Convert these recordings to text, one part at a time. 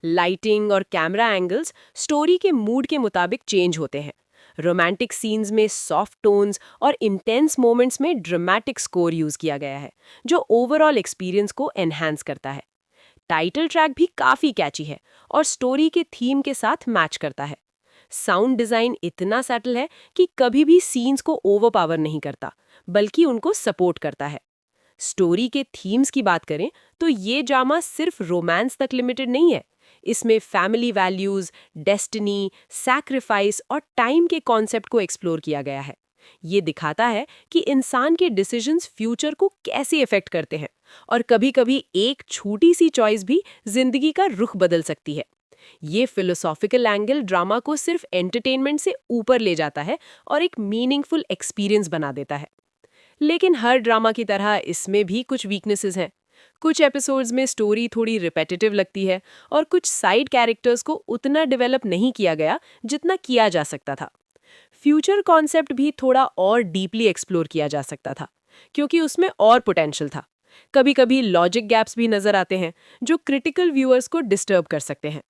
Lighting और camera angles story के mood के मुताबिक चेंज होते हैं। रोमांटिक सीन्स में सॉफ्ट टोन्स और इंटेंस मोमेंट्स में ड्रामेटिक स्कोर यूज किया गया है, जो ओवरऑल एक्सपीरियंस को एनहांस करता है। टाइटल ट्रैक भी काफी कैची है और स्टोरी के थीम के साथ मैच करता है। साउंड डिजाइन इतना सैटल है कि कभी भी सीन्स को ओवरपावर नहीं करता, बल्कि उनको सपोर्ट करता है। स्टोरी के थीम्स की बात करें तो ये ड्रामा सिर्फ रोमांस तक लिमिटेड नहीं है। इसमें फैमिली वैल्यूज, डेस्टिनी, सैक्रिफाइस और टाइम के कॉन्सेप्ट को एक्सप्लोर किया गया है। ये दिखाता है कि इंसान के डिसीजंस फ्यूचर को कैसे इफेक्ट करते हैं और कभी-कभी एक छोटी सी चॉइस भी जिंदगी का रुख बदल सकती है। ये फिलोसॉफिकल एंगल ड्रामा को सिर्फ एंटरटेनमेंट से ऊपर ले जाता है और एक मीनिंगफुल एक्सपीरियंस बना देता है। लेकिन हर ड्रामा की तरह इसमें भी कुछ वीकनेसेस हैं। कुछ एपिसोड्स में स्टोरी थोड़ी रिपेटिटिव लगती है और कुछ साइड कैरेक्टर्स को उतना डेवलप नहीं किया गया जितना किया जा सकता था। फ्यूचर कॉन्सेप्ट भी थोड़ा और डीपली एक्सप्लोर किया जा सकता था, क्योंकि उसमें और पोटेंशियल था। कभी-कभी लॉजिक गैप्स भी नजर आते हैं, जो क्रिटिकल व्यूअर्स को डिस्टर्ब कर सकते हैं।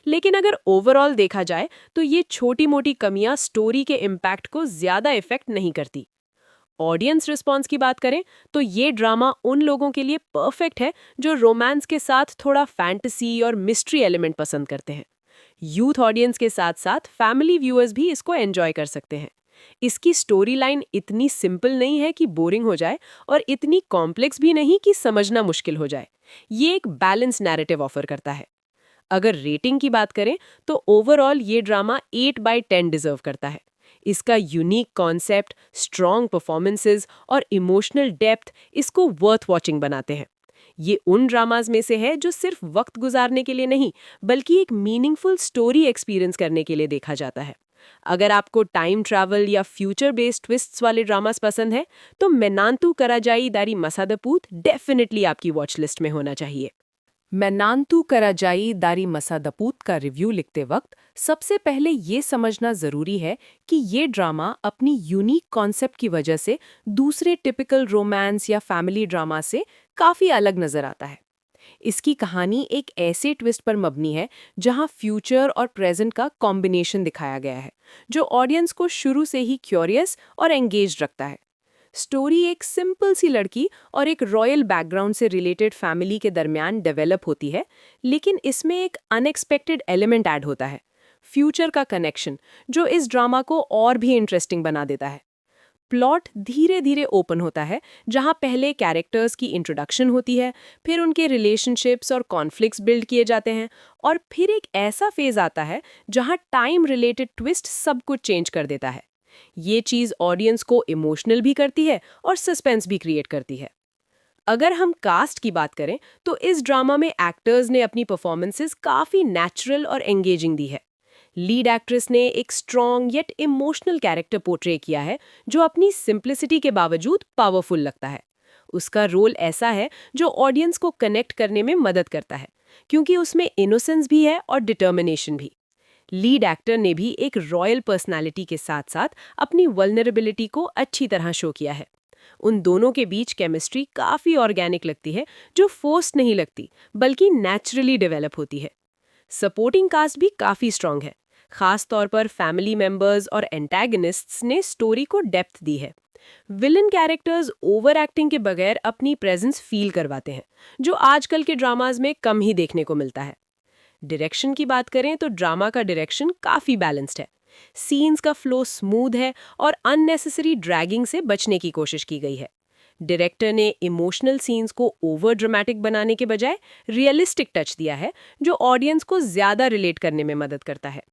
लेकिन अगर ओवरऑल देखा जाए तो ये छोटी-मोटी कमियां स्टोरी के इम्पैक्ट को ज्यादा इफेक्ट नहीं करती। ऑडियंस रिस्पॉन्स की बात करें तो ये ड्रामा उन लोगों के लिए परफेक्ट है जो रोमांस के साथ थोड़ा फैंटेसी और मिस्ट्री एलिमेंट पसंद करते हैं। यूथ ऑडियंस के साथ साथ फैमिली व्यूअर्स भी इसको एंजॉय कर सकते हैं। इसकी स्टोरी लाइन इतनी सिंपल नहीं है कि बोरिंग हो जाए और इतनी कॉम्प्लेक्स भी नहीं कि समझना मुश्किल हो जाए। ये एक बैलेंस नैरेटिव ऑफर करता है। अगर रेटिंग की बात करें तो ओवरऑल ये ड्रामा 8/10 डिजर्व करता है। इसका यूनिक कॉन्सेप्ट, स्ट्रॉन्ग परफॉर्मेंसेस और इमोशनल डेप्थ इसको वर्थ वॉचिंग बनाते हैं। ये उन ड्रामाज में से है जो सिर्फ वक्त गुजारने के लिए नहीं, बल्कि एक मीनिंगफुल स्टोरी एक्सपीरियंस करने के लिए देखा जाता है। अगर आपको टाइम ट्रैवल या फ्यूचर बेस्ड ट्विस्ट्स वाले ड्रामास पसंद है, तो मेनांतु कराजाई दारी मसादपूत डेफिनेटली आपकी वॉच लिस्ट में होना चाहिए। मैनांतु कराजाई दारी मसादपूत का रिव्यू लिखते वक्त सबसे पहले ये समझना जरूरी है कि ये ड्रामा अपनी यूनिक कॉन्सेप्ट की वजह से दूसरे टिपिकल रोमांस या फैमिली ड्रामा से काफी अलग नजर आता है। इसकी कहानी एक ऐसे ट्विस्ट पर मबनी है जहां फ्यूचर और प्रेजेंट का कॉम्बिनेशन दिखाया गया है, जो ऑडियंस को शुरू से ही क्यूरियस और एंगेज्ड रखता है। स्टोरी एक सिंपल सी लड़की और एक रॉयल बैकग्राउंड से रिलेटेड फैमिली के दरमियान डेवलप होती है, लेकिन इसमें एक अनएक्सपेक्टेड एलिमेंट ऐड होता है, फ्यूचर का कनेक्शन, जो इस ड्रामा को और भी इंटरेस्टिंग बना देता है। प्लॉट धीरे धीरे ओपन होता है, जहां पहले कैरेक्टर्स की इंट्रोडक्शन होती है, फिर उनके रिलेशनशिप्स और कॉन्फ्लिक्ट्स बिल्ड किए जाते हैं, और फिर एक ऐसा फेज आता है जहां टाइम रिलेटेड ट्विस्ट सब कुछ चेंज कर देता है। ये चीज ऑडियंस को इमोशनल भी करती है और सस्पेंस भी क्रिएट करती है। अगर हम कास्ट की बात करें तो इस ड्रामा में एक्टर्स ने अपनी परफॉर्मेंसेस काफी नेचुरल और एंगेजिंग दी है। लीड एक्ट्रेस ने एक strong yet emotional character portray किया है, जो अपनी सिंप्लिसिटी के बावजूद पावरफुल लगता है। उसका रोल ऐसा है जो ऑडियंस को कनेक्ट करने में मदद करता है, क्योंकि उसमें इनोसेंस भी है और डिटर्मिनेशन भी। लीड एक्टर ने भी एक रॉयल पर्सनालिटी के साथ साथ अपनी वल्नरेबिलिटी को अच्छी तरह शो किया है। उन दोनों के बीच केमिस्ट्री काफी ऑर्गेनिक लगती है, जो फोर्स्ड नहीं लगती, बल्कि नेचुरली डेवलप होती है। सपोर्टिंग कास्ट भी काफी स्ट्रांग है। खास तौर पर फैमिली मेंबर्स और एंटैगनिस्ट्स ने स्टोरी को डेप्थ दी है। विलन कैरेक्टर्स ओवर एक्टिंग के बगैर अपनी प्रेजेंस फील करवाते हैं, जो आजकल के ड्रामाज में कम ही देखने को मिलता है। डायरेक्शन की बात करें तो ड्रामा का डायरेक्शन काफी बैलेंस्ड है। सीन्स का फ्लो स्मूथ है और अननेसेसरी ड्रैगिंग से बचने की कोशिश की गई है। डायरेक्टर ने इमोशनल सीन्स को ओवर ड्रामेटिक बनाने के बजाय रियलिस्टिक टच दिया है, जो ऑडियंस को ज्यादा रिलेट करने में मदद करता है।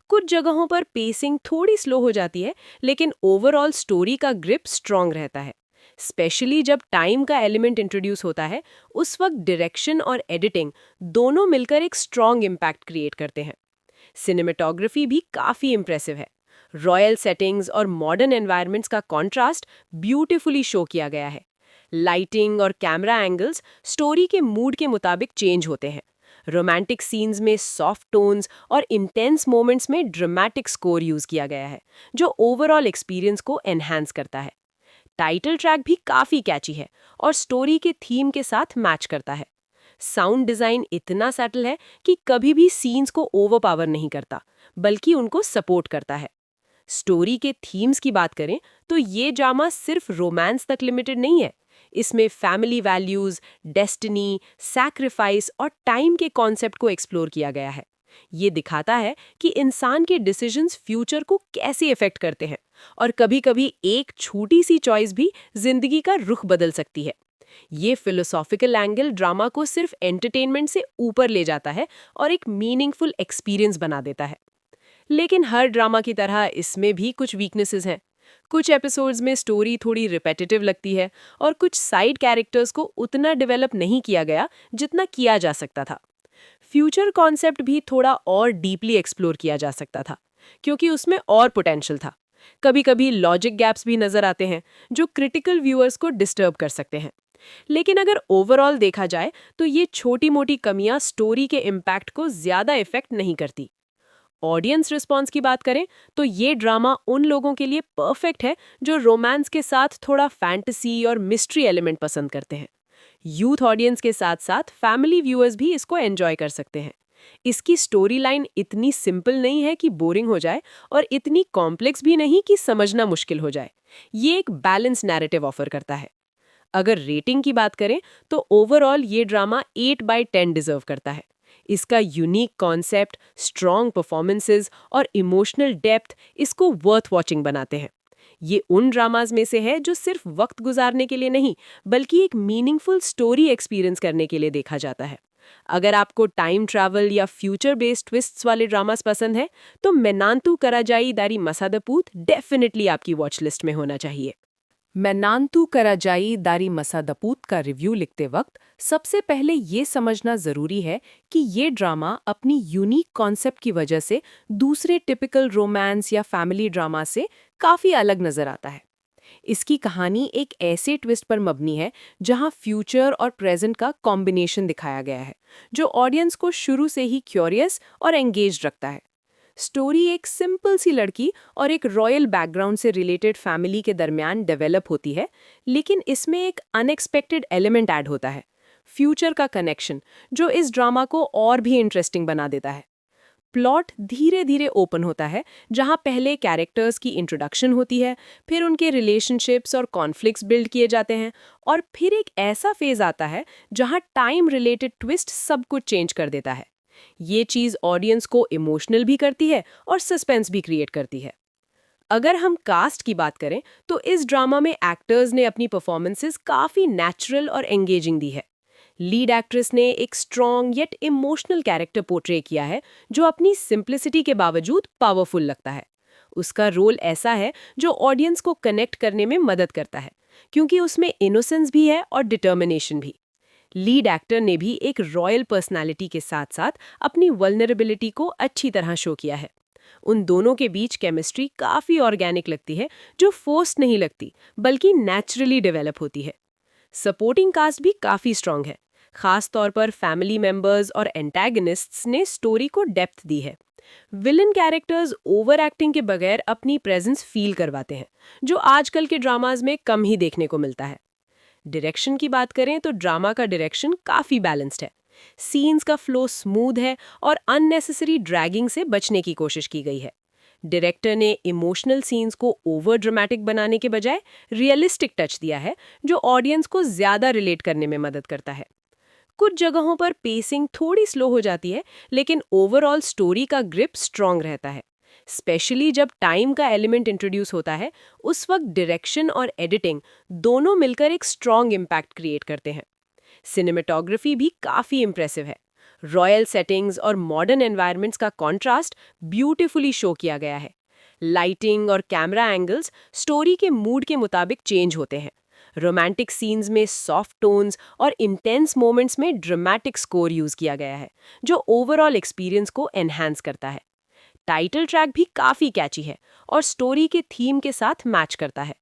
कुछ जगहों पर पेसिंग थोड़ी स्लो हो जाती है, लेकिन ओवरऑल स्टोरी का ग्रिप स्ट्रांग रहता है। स्पेशली जब टाइम का एलिमेंट इंट्रोड्यूस होता है, उस वक्त डायरेक्शन और एडिटिंग दोनों मिलकर एक स्ट्रांग इम्पैक्ट क्रिएट करते हैं। सिनेमेटोग्राफी भी काफी इंप्रेसिव है। रॉयल सेटिंग्स और मॉडर्न एनवायरनमेंट्स का कॉन्ट्रास्ट ब्यूटीफुली शो किया गया है। लाइटिंग और कैमरा एंगल्स स्टोरी के मूड के मुताबिक चेंज होते हैं। रोमांटिक सीन्स में सॉफ्ट टोन्स और इंटेंस मोमेंट्स में ड्रामेटिक स्कोर यूज किया गया है, जो ओवरऑल एक्सपीरियंस को एनहांस करता है। टाइटल ट्रैक भी काफी कैची है और स्टोरी के थीम के साथ मैच करता है। साउंड डिजाइन इतना सटल है कि कभी भी सीन्स को ओवरपावर नहीं करता, बल्कि उनको सपोर्ट करता है। स्टोरी के थीम्स की बात करें तो ये ड्रामा सिर्फ रोमांस तक लिमिटेड नहीं है। इसमें फैमिली वैल्यूज, डेस्टिनी, सैक्रिफाइस और टाइम के कॉन्सेप्ट को एक्सप्लोर किया गया है। ये दिखाता है कि इंसान के डिसीजंस फ्यूचर को कैसे इफेक्ट करते हैं और कभी-कभी एक छोटी सी चॉइस भी जिंदगी का रुख बदल सकती है। ये फिलोसॉफिकल एंगल ड्रामा को सिर्फ एंटरटेनमेंट से ऊपर ले जाता है और एक मीनिंगफुल एक्सपीरियंस बना देता है। लेकिन हर ड्रामा की तरह इसमें भी कुछ वीकनेसेस हैं। कुछ एपिसोड्स में स्टोरी थोड़ी रिपेटिटिव लगती है और कुछ साइड कैरेक्टर्स को उतना डेवलप नहीं किया गया जितना किया जा सकता था। फ्यूचर कॉन्सेप्ट भी थोड़ा और डीपली एक्सप्लोर किया जा सकता था, क्योंकि उसमें और पोटेंशियल था। कभी-कभी लॉजिक गैप्स भी नजर आते हैं जो क्रिटिकल व्यूअर्स को डिस्टर्ब कर सकते हैं। लेकिन अगर ओवरऑल देखा जाए तो ये छोटी-मोटी कमियां स्टोरी के इम्पैक्ट को ज्यादा इफेक्ट नहीं करती। ऑडियंस रिस्पॉन्स की बात करें तो ये ड्रामा उन लोगों के लिए परफेक्ट है जो रोमांस के साथ थोड़ा फैंटेसी और मिस्ट्री एलिमेंट पसंद करते हैं। यूथ ऑडियंस के साथ साथ फैमिली व्यूअर्स भी इसको एंजॉय कर सकते हैं। इसकी स्टोरी लाइन इतनी सिंपल नहीं है कि बोरिंग हो जाए और इतनी कॉम्प्लेक्स भी नहीं कि समझना मुश्किल हो जाए। ये एक बैलेंस नैरेटिव ऑफर करता है। अगर रेटिंग की बात करें तो ओवरऑल ये ड्रामा 8/10 डिजर्व करता है। इसका यूनिक कॉन्सेप्ट, स्ट्रॉन्ग परफॉर्मेंसेस और इमोशनल डेप्थ इसको वर्थ वॉचिंग बनाते हैं। ये उन ड्रामाज में से है जो सिर्फ वक्त गुजारने के लिए नहीं, बल्कि एक मीनिंगफुल स्टोरी एक्सपीरियंस करने के लिए देखा जाता है। अगर आपको टाइम ट्रैवल या फ्यूचर बेस्ड ट्विस्ट्स वाले ड्रामास पसंद है तो मेनांतु कराजाई दारी मसादपूत डेफिनेटली आपकी वॉच लिस्ट में होना चाहिए। मेनांतु कराजाई दारी मसादपूत का रिव्यू लिखते वक्त सबसे पहले ये समझना जरूरी है कि ये ड्रामा अपनी यूनिक कॉन्सेप्ट की वजह से दूसरे टिपिकल रोमांस या फैमिली ड्रामा से काफी अलग नजर आता है। इसकी कहानी एक ऐसे ट्विस्ट पर मबनी है जहां फ्यूचर और प्रेजेंट का कॉम्बिनेशन दिखाया गया है, जो ऑडियंस को शुरू से ही क्यूरियस और एंगेज्ड रखता है। स्टोरी एक सिंपल सी लड़की और एक रॉयल बैकग्राउंड से रिलेटेड फैमिली के दरमियान डेवलप होती है, लेकिन इसमें एक अनएक्सपेक्टेड एलिमेंट ऐड होता है, फ्यूचर का कनेक्शन, जो इस ड्रामा को और भी इंटरेस्टिंग बना देता है। प्लॉट धीरे धीरे ओपन होता है, जहां पहले कैरेक्टर्स की इंट्रोडक्शन होती है, फिर उनके रिलेशनशिप्स और कॉन्फ्लिक्ट्स बिल्ड किए जाते हैं, और फिर एक ऐसा फेज आता है जहां टाइम रिलेटेड ट्विस्ट सब कुछ चेंज कर देता है। ये चीज ऑडियंस को इमोशनल भी करती है और सस्पेंस भी क्रिएट करती है। अगर हम कास्ट की बात करें तो इस ड्रामा में एक्टर्स ने अपनी परफॉर्मेंसेस काफी नेचुरल और एंगेजिंग दी है। लीड एक्ट्रेस ने एक strong yet emotional character portray किया है, जो अपनी सिंप्लिसिटी के बावजूद पावरफुल लगता है। उसका रोल ऐसा है जो ऑडियंस को कनेक्ट करने में मदद करता है, क्योंकि उसमें इनोसेंस भी है और डिटर्मिनेशन भी। लीड एक्टर ने भी एक रॉयल पर्सनालिटी के साथ साथ अपनी वल्नरेबिलिटी को अच्छी तरह शो किया है। उन दोनों के बीच केमिस्ट्री काफी ऑर्गेनिक लगती है, जो फोर्स्ड नहीं लगती बल्कि नेचुरली डेवलप होती है। सपोर्टिंग कास्ट भी काफी स्ट्रांग है। खास तौर पर फैमिली मेंबर्स और एंटैगनिस्ट्स ने स्टोरी को डेप्थ दी है। विलन कैरेक्टर्स ओवर एक्टिंग के बगैर अपनी प्रेजेंस फील करवाते हैं, जो आजकल के ड्रामाज में कम ही देखने को मिलता है। डायरेक्शन की बात करें तो ड्रामा का डायरेक्शन काफी बैलेंस्ड है। सीन्स का फ्लो स्मूथ है और अननेसेसरी ड्रैगिंग से बचने की कोशिश की गई है। डायरेक्टर ने इमोशनल सीन्स को ओवर ड्रामेटिक बनाने के बजाय रियलिस्टिक टच दिया है, जो ऑडियंस को ज्यादा रिलेट करने में मदद करता है। कुछ जगहों पर पेसिंग थोड़ी स्लो हो जाती है, लेकिन ओवरऑल स्टोरी का ग्रिप स्ट्रांग रहता है। स्पेशली जब टाइम का एलिमेंट इंट्रोड्यूस होता है, उस वक्त डायरेक्शन और एडिटिंग दोनों मिलकर एक स्ट्रांग इम्पैक्ट क्रिएट करते हैं। सिनेमेटोग्राफी भी काफी इंप्रेसिव है। रॉयल सेटिंग्स और मॉडर्न एनवायरनमेंट्स का कॉन्ट्रास्ट ब्यूटीफुली शो किया गया है। लाइटिंग और कैमरा एंगल्स स्टोरी के मूड के मुताबिक चेंज होते हैं। रोमांटिक सीन्स में सॉफ्ट टोन्स और इंटेंस मोमेंट्स में ड्रामेटिक स्कोर यूज किया गया है, जो ओवरऑल एक्सपीरियंस को एनहांस करता है। टाइटल ट्रैक भी काफी कैची है और स्टोरी के थीम के साथ मैच करता है।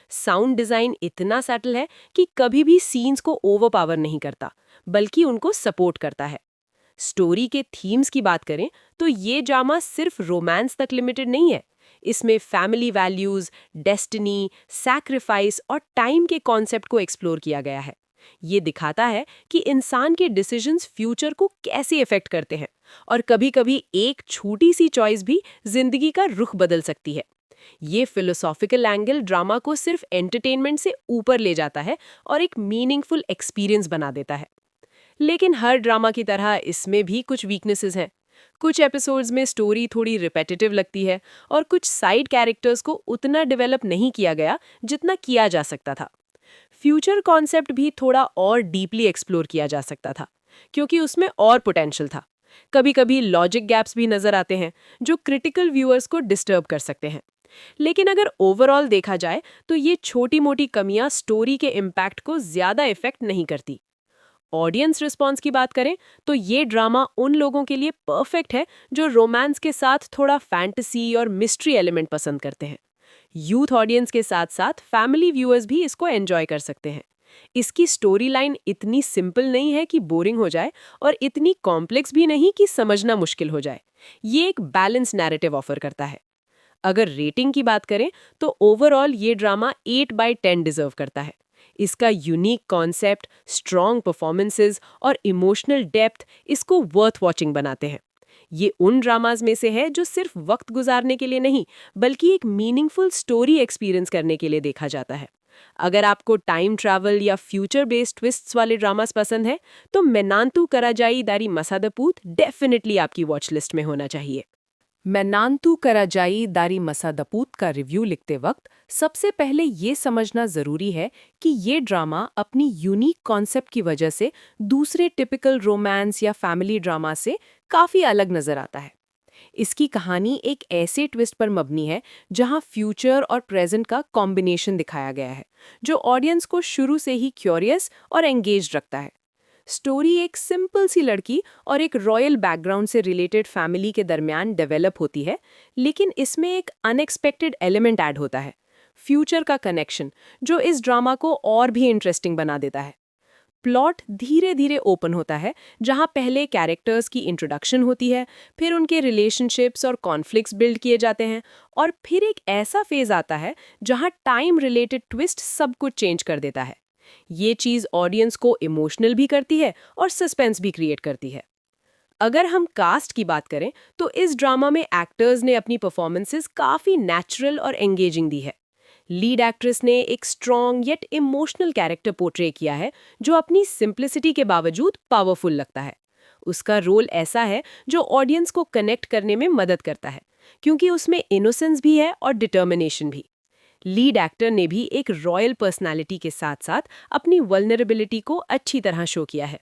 साउंड डिजाइन इतना सटल है कि कभी भी सीन्स को ओवरपावर नहीं करता, बल्कि उनको सपोर्ट करता है। स्टोरी के थीम्स की बात करें तो ये ड्रामा सिर्फ रोमांस तक लिमिटेड नहीं है। इसमें फैमिली वैल्यूज, डेस्टिनी, सैक्रिफाइस और टाइम के कॉन्सेप्ट को एक्सप्लोर किया गया है। ये दिखाता है कि इंसान के डिसीजंस फ्यूचर को कैसे इफेक्ट करते हैं और कभी-कभी एक छोटी सी चॉइस भी जिंदगी का रुख बदल सकती है। ये फिलोसॉफिकल एंगल ड्रामा को सिर्फ एंटरटेनमेंट से ऊपर ले जाता है और एक मीनिंगफुल एक्सपीरियंस बना देता है। लेकिन हर ड्रामा की तरह इसमें भी कुछ वीकनेसेस हैं। कुछ एपिसोड्स में स्टोरी थोड़ी रिपेटिटिव लगती है और कुछ साइड कैरेक्टर्स को उतना डेवलप नहीं किया गया जितना किया जा सकता था। फ्यूचर कॉन्सेप्ट भी थोड़ा और डीपली एक्सप्लोर किया जा सकता था, क्योंकि उसमें और पोटेंशियल था। कभी-कभी लॉजिक गैप्स भी नजर आते हैं जो क्रिटिकल व्यूअर्स को डिस्टर्ब कर सकते हैं। लेकिन अगर ओवरऑल देखा जाए तो ये छोटी-मोटी कमियां स्टोरी के इम्पैक्ट को ज्यादा इफेक्ट नहीं करती। ऑडियंस रिस्पॉन्स की बात करें तो ये ड्रामा उन लोगों के लिए परफेक्ट है जो रोमांस के साथ थोड़ा फैंटेसी और मिस्ट्री एलिमेंट पसंद करते हैं। यूथ ऑडियंस के साथ साथ फैमिली व्यूअर्स भी इसको एंजॉय कर सकते हैं। इसकी स्टोरी लाइन इतनी सिंपल नहीं है कि बोरिंग हो जाए और इतनी कॉम्प्लेक्स भी नहीं कि समझना मुश्किल हो जाए। ये एक बैलेंस नैरेटिव ऑफर करता है। अगर रेटिंग की बात करें तो ओवरऑल ये ड्रामा 8/10 डिजर्व करता है। इसका यूनिक कॉन्सेप्ट, स्ट्रॉन्ग परफॉर्मेंसेस और इमोशनल डेप्थ इसको वर्थ वॉचिंग बनाते हैं। ये उन ड्रामाज में से है जो सिर्फ वक्त गुजारने के लिए नहीं, बल्कि एक मीनिंगफुल स्टोरी एक्सपीरियंस करने के लिए देखा जाता है। अगर आपको टाइम ट्रैवल या फ्यूचर बेस्ड ट्विस्ट्स वाले ड्रामास पसंद है, तो मेनांतु कराजाई दारी मसादपूत डेफिनेटली आपकी वॉच लिस्ट में होना चाहिए। मेनांतु कराजाई दारी मसादपूत का रिव्यू लिखते वक्त सबसे पहले ये समझना जरूरी है कि ये ड्रामा अपनी यूनिक कॉन्सेप्ट की वजह से दूसरे टिपिकल रोमांस या फैमिली ड्रामा से काफी अलग नजर आता है। इसकी कहानी एक ऐसे ट्विस्ट पर मबनी है जहां फ्यूचर और प्रेजेंट का कॉम्बिनेशन दिखाया गया है, जो ऑडियंस को शुरू से ही क्यूरियस और एंगेज्ड रखता है। स्टोरी एक सिंपल सी लड़की और एक रॉयल बैकग्राउंड से रिलेटेड फैमिली के दरमियान डेवलप होती है, लेकिन इसमें एक अनएक्सपेक्टेड एलिमेंट ऐड होता है, फ्यूचर का कनेक्शन, जो इस ड्रामा को और भी इंटरेस्टिंग बना देता है। प्लॉट धीरे धीरे ओपन होता है, जहां पहले कैरेक्टर्स की इंट्रोडक्शन होती है, फिर उनके रिलेशनशिप्स और कॉन्फ्लिक्ट्स बिल्ड किए जाते हैं, और फिर एक ऐसा फेज आता है जहां टाइम रिलेटेड ट्विस्ट सब कुछ चेंज कर देता है। ये चीज ऑडियंस को इमोशनल भी करती है और सस्पेंस भी क्रिएट करती है। अगर हम कास्ट की बात करें तो इस ड्रामा में एक्टर्स ने अपनी परफॉर्मेंसेस काफी नेचुरल और एंगेजिंग दी है। लीड एक्ट्रेस ने एक strong yet emotional character portray किया है, जो अपनी सिंप्लिसिटी के बावजूद पावरफुल लगता है। उसका रोल ऐसा है जो ऑडियंस को कनेक्ट करने में मदद करता है, क्योंकि उसमें इनोसेंस भी है और डिटर्मिनेशन भी। लीड एक्टर ने भी एक रॉयल पर्सनालिटी के साथ साथ अपनी वल्नरेबिलिटी को अच्छी तरह शो किया है।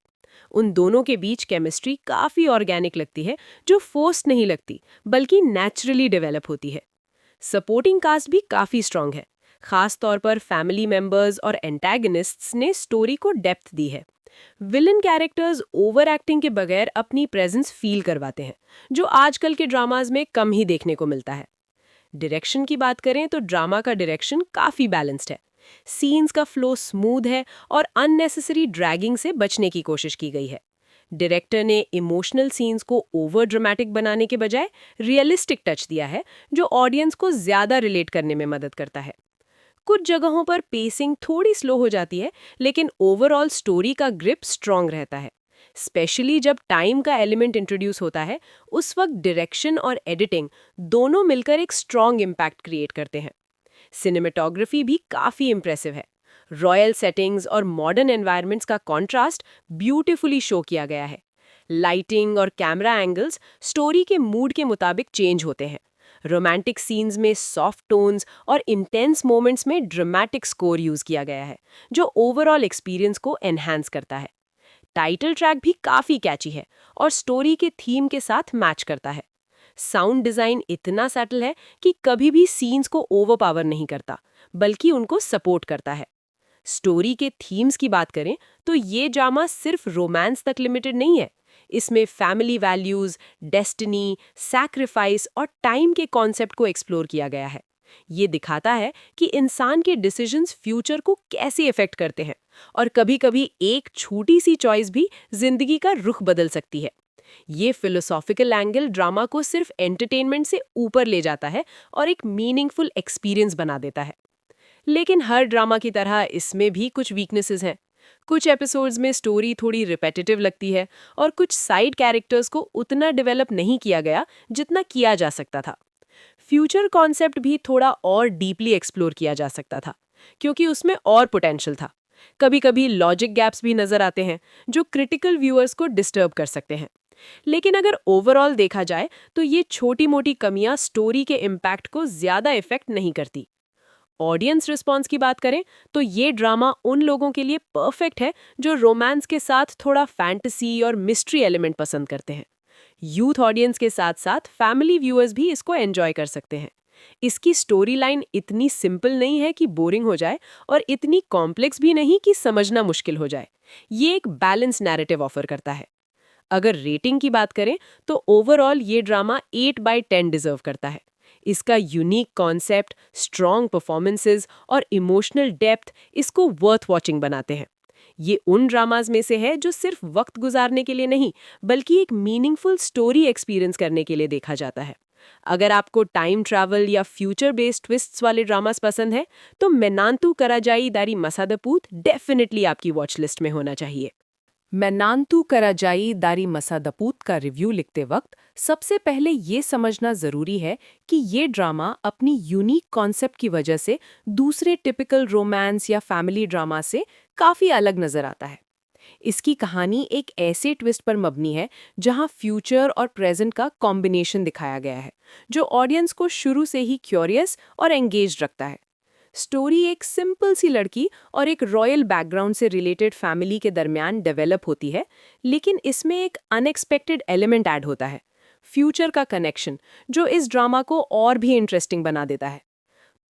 उन दोनों के बीच केमिस्ट्री काफी ऑर्गेनिक लगती है, जो फोर्स्ड नहीं लगती बल्कि नेचुरली डेवलप होती है। सपोर्टिंग कास्ट भी काफी स्ट्रांग है। खास तौर पर फैमिली मेंबर्स और एंटैगनिस्ट्स ने स्टोरी को डेप्थ दी है। विलन कैरेक्टर्स ओवर एक्टिंग के बगैर अपनी प्रेजेंस फील करवाते हैं, जो आजकल के ड्रामाज में कम ही देखने को मिलता है। डायरेक्शन की बात करें तो ड्रामा का डायरेक्शन काफी बैलेंस्ड है। सीन्स का फ्लो स्मूथ है और अननेसेसरी ड्रैगिंग से बचने की कोशिश की गई है। डायरेक्टर ने इमोशनल सीन्स को ओवर ड्रामेटिक बनाने के बजाय रियलिस्टिक टच दिया है, जो ऑडियंस को ज्यादा रिलेट करने में मदद करता है। कुछ जगहों पर पेसिंग थोड़ी स्लो हो जाती है, लेकिन ओवरऑल स्टोरी का ग्रिप स्ट्रांग रहता है। स्पेशली जब टाइम का एलिमेंट इंट्रोड्यूस होता है, उस वक्त डायरेक्शन और एडिटिंग दोनों मिलकर एक स्ट्रांग इम्पैक्ट क्रिएट करते हैं। सिनेमेटोग्राफी भी काफी इंप्रेसिव है। रॉयल सेटिंग्स और मॉडर्न एनवायरनमेंट्स का कॉन्ट्रास्ट ब्यूटीफुली शो किया गया है। लाइटिंग और कैमरा एंगल्स स्टोरी के मूड के मुताबिक चेंज होते हैं। रोमांटिक सीन्स में सॉफ्ट टोन्स और इंटेंस मोमेंट्स में ड्रामेटिक स्कोर यूज किया गया है, जो ओवरऑल एक्सपीरियंस को एनहांस करता है। टाइटल ट्रैक भी काफी कैची है और स्टोरी के थीम के साथ मैच करता है। साउंड डिजाइन इतना सटल है कि कभी भी सीन्स को ओवरपावर नहीं करता, बल्कि उनको सपोर्ट करता है। स्टोरी के थीम्स की बात करें तो ये ड्रामा सिर्फ रोमांस तक लिमिटेड नहीं है। इसमें फैमिली वैल्यूज, डेस्टिनी, सैक्रिफाइस और टाइम के कॉन्सेप्ट को एक्सप्लोर किया गया है। ये दिखाता है कि इंसान के डिसीजंस फ्यूचर को कैसे इफेक्ट करते हैं और कभी-कभी एक छोटी सी चॉइस भी जिंदगी का रुख बदल सकती है। ये फिलोसॉफिकल एंगल ड्रामा को सिर्फ एंटरटेनमेंट से ऊपर ले जाता है और एक मीनिंगफुल एक्सपीरियंस बना देता है। लेकिन हर ड्रामा की तरह इसमें भी कुछ वीकनेसेस हैं। कुछ एपिसोड्स में स्टोरी थोड़ी रिपेटिटिव लगती है और कुछ साइड कैरेक्टर्स को उतना डेवलप नहीं किया गया जितना किया जा सकता था। फ्यूचर कॉन्सेप्ट भी थोड़ा और डीपली एक्सप्लोर किया जा सकता था, क्योंकि उसमें और पोटेंशियल था। कभी-कभी लॉजिक गैप्स भी नजर आते हैं, जो क्रिटिकल व्यूअर्स को डिस्टर्ब कर सकते हैं। लेकिन अगर ओवरऑल देखा जाए तो ये छोटी-मोटी कमियां स्टोरी के इम्पैक्ट को ज्यादा इफेक्ट नहीं करती। ऑडियंस रिस्पॉन्स की बात करें तो ये ड्रामा उन लोगों के लिए परफेक्ट है जो रोमांस के साथ थोड़ा फैंटेसी और मिस्ट्री एलिमेंट पसंद करते हैं। यूथ ऑडियंस के साथ साथ फैमिली व्यूअर्स भी इसको एंजॉय कर सकते हैं। इसकी स्टोरी लाइन इतनी सिंपल नहीं है कि बोरिंग हो जाए और इतनी कॉम्प्लेक्स भी नहीं कि समझना मुश्किल हो जाए। ये एक बैलेंस नैरेटिव ऑफर करता है। अगर रेटिंग की बात करें तो ओवरऑल ये ड्रामा 8/10 डिजर्व करता है। इसका यूनिक कॉन्सेप्ट, स्ट्रॉन्ग परफॉर्मेंसेस और इमोशनल डेप्थ इसको वर्थ वॉचिंग बनाते हैं। ये उन ड्रामाज में से है जो सिर्फ वक्त गुजारने के लिए नहीं, बल्कि एक मीनिंगफुल स्टोरी एक्सपीरियंस करने के लिए देखा जाता है। अगर आपको टाइम ट्रैवल या फ्यूचर बेस्ड ट्विस्ट्स वाले ड्रामास पसंद है, तो मेनांतु कराजाई दारी मसादपूत डेफिनेटली आपकी वॉच लिस्ट में होना चाहिए। मेनांतु कराजाई दारी मसादपूत का रिव्यू लिखते वक्त सबसे पहले ये समझना जरूरी है कि ये ड्रामा अपनी यूनिक कॉन्सेप्ट की वजह से दूसरे टिपिकल रोमांस या फैमिली ड्रामा से काफी अलग नजर आता है। इसकी कहानी एक ऐसे ट्विस्ट पर मबनी है जहां फ्यूचर और प्रेजेंट का कॉम्बिनेशन दिखाया गया है, जो ऑडियंस को शुरू से ही क्यूरियस और एंगेज्ड रखता है। स्टोरी एक सिंपल सी लड़की और एक रॉयल बैकग्राउंड से रिलेटेड फैमिली के दरमियान डेवलप होती है, लेकिन इसमें एक अनएक्सपेक्टेड एलिमेंट ऐड होता है, फ्यूचर का कनेक्शन, जो इस ड्रामा को और भी इंटरेस्टिंग बना देता है।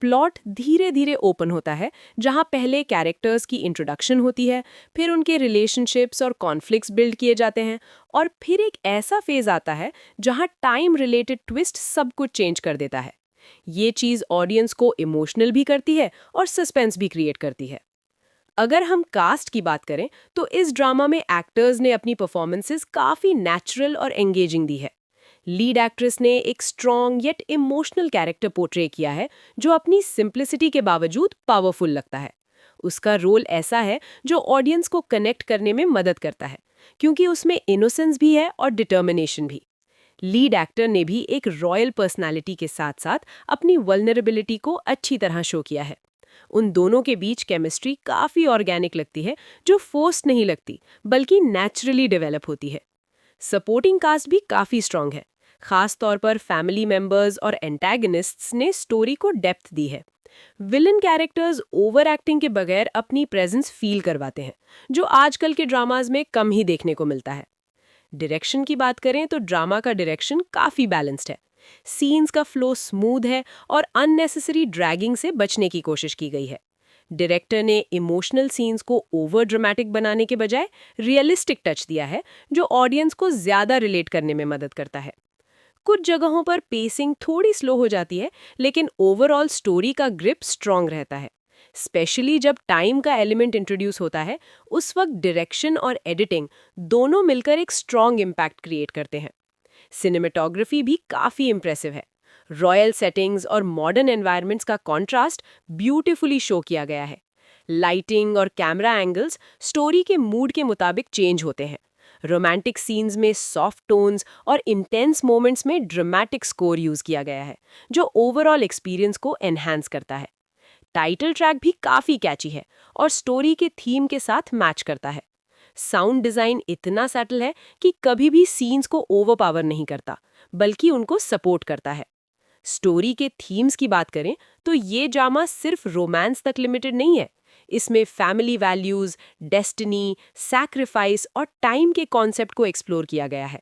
प्लॉट धीरे धीरे ओपन होता है, जहां पहले कैरेक्टर्स की इंट्रोडक्शन होती है, फिर उनके रिलेशनशिप्स और कॉन्फ्लिक्ट्स बिल्ड किए जाते हैं, और फिर एक ऐसा फेज आता है जहां टाइम रिलेटेड ट्विस्ट सब कुछ चेंज कर देता है। ये चीज ऑडियंस को इमोशनल भी करती है और सस्पेंस भी क्रिएट करती है। अगर हम कास्ट की बात करें तो इस ड्रामा में एक्टर्स ने अपनी परफॉर्मेंसेस काफी नेचुरल और एंगेजिंग दी है। लीड एक्ट्रेस ने एक strong yet emotional character portray किया है, जो अपनी सिंप्लिसिटी के बावजूद पावरफुल लगता है। उसका रोल ऐसा है जो ऑडियंस को कनेक्ट करने में मदद करता है, क्योंकि उसमें इनोसेंस भी है और डिटर्मिनेशन भी। लीड एक्टर ने भी एक रॉयल पर्सनालिटी के साथ साथ अपनी वल्नरेबिलिटी को अच्छी तरह शो किया है। उन दोनों के बीच केमिस्ट्री काफी ऑर्गेनिक लगती है, जो फोर्स्ड नहीं लगती, बल्कि नेचुरली डेवलप होती है। सपोर्टिंग कास्ट भी काफी स्ट्रांग है। खास तौर पर फैमिली मेंबर्स और एंटैगनिस्ट्स ने स्टोरी को डेप्थ दी है। विलन कैरेक्टर्स ओवर एक्टिंग के बगैर अपनी प्रेजेंस फील करवाते हैं, जो आजकल के ड्रामाज में कम ही देखने को मिलता है। डायरेक्शन की बात करें तो ड्रामा का डायरेक्शन काफी बैलेंस्ड है। सीन्स का फ्लो स्मूथ है और अननेसेसरी ड्रैगिंग से बचने की कोशिश की गई है। डायरेक्टर ने इमोशनल सीन्स को ओवर ड्रामेटिक बनाने के बजाय रियलिस्टिक टच दिया है, जो ऑडियंस को ज्यादा रिलेट करने में मदद करता है। कुछ जगहों पर पेसिंग थोड़ी स्लो हो जाती है, लेकिन ओवरऑल स्टोरी का ग्रिप स्ट्रांग रहता है। स्पेशली जब टाइम का एलिमेंट इंट्रोड्यूस होता है, उस वक्त डायरेक्शन और एडिटिंग दोनों मिलकर एक स्ट्रांग इम्पैक्ट क्रिएट करते हैं। सिनेमेटोग्राफी भी काफी इंप्रेसिव है। रॉयल सेटिंग्स और मॉडर्न एनवायरनमेंट्स का कॉन्ट्रास्ट ब्यूटीफुली शो किया गया है। लाइटिंग और कैमरा एंगल्स स्टोरी के मूड के मुताबिक चेंज होते हैं। रोमांटिक सीन्स में सॉफ्ट टोन्स और इंटेंस मोमेंट्स में ड्रामेटिक स्कोर यूज किया गया है, जो ओवरऑल एक्सपीरियंस को एनहांस करता है। टाइटल ट्रैक भी काफी कैची है और स्टोरी के थीम के साथ मैच करता है। साउंड डिजाइन इतना सटल है कि कभी भी सीन्स को ओवरपावर नहीं करता, बल्कि उनको सपोर्ट करता है। स्टोरी के थीम्स की बात करें तो ये ड्रामा सिर्फ रोमांस तक लिमिटेड नहीं है। इसमें फैमिली वैल्यूज, डेस्टिनी, सैक्रिफाइस और टाइम के कॉन्सेप्ट को एक्सप्लोर किया गया है।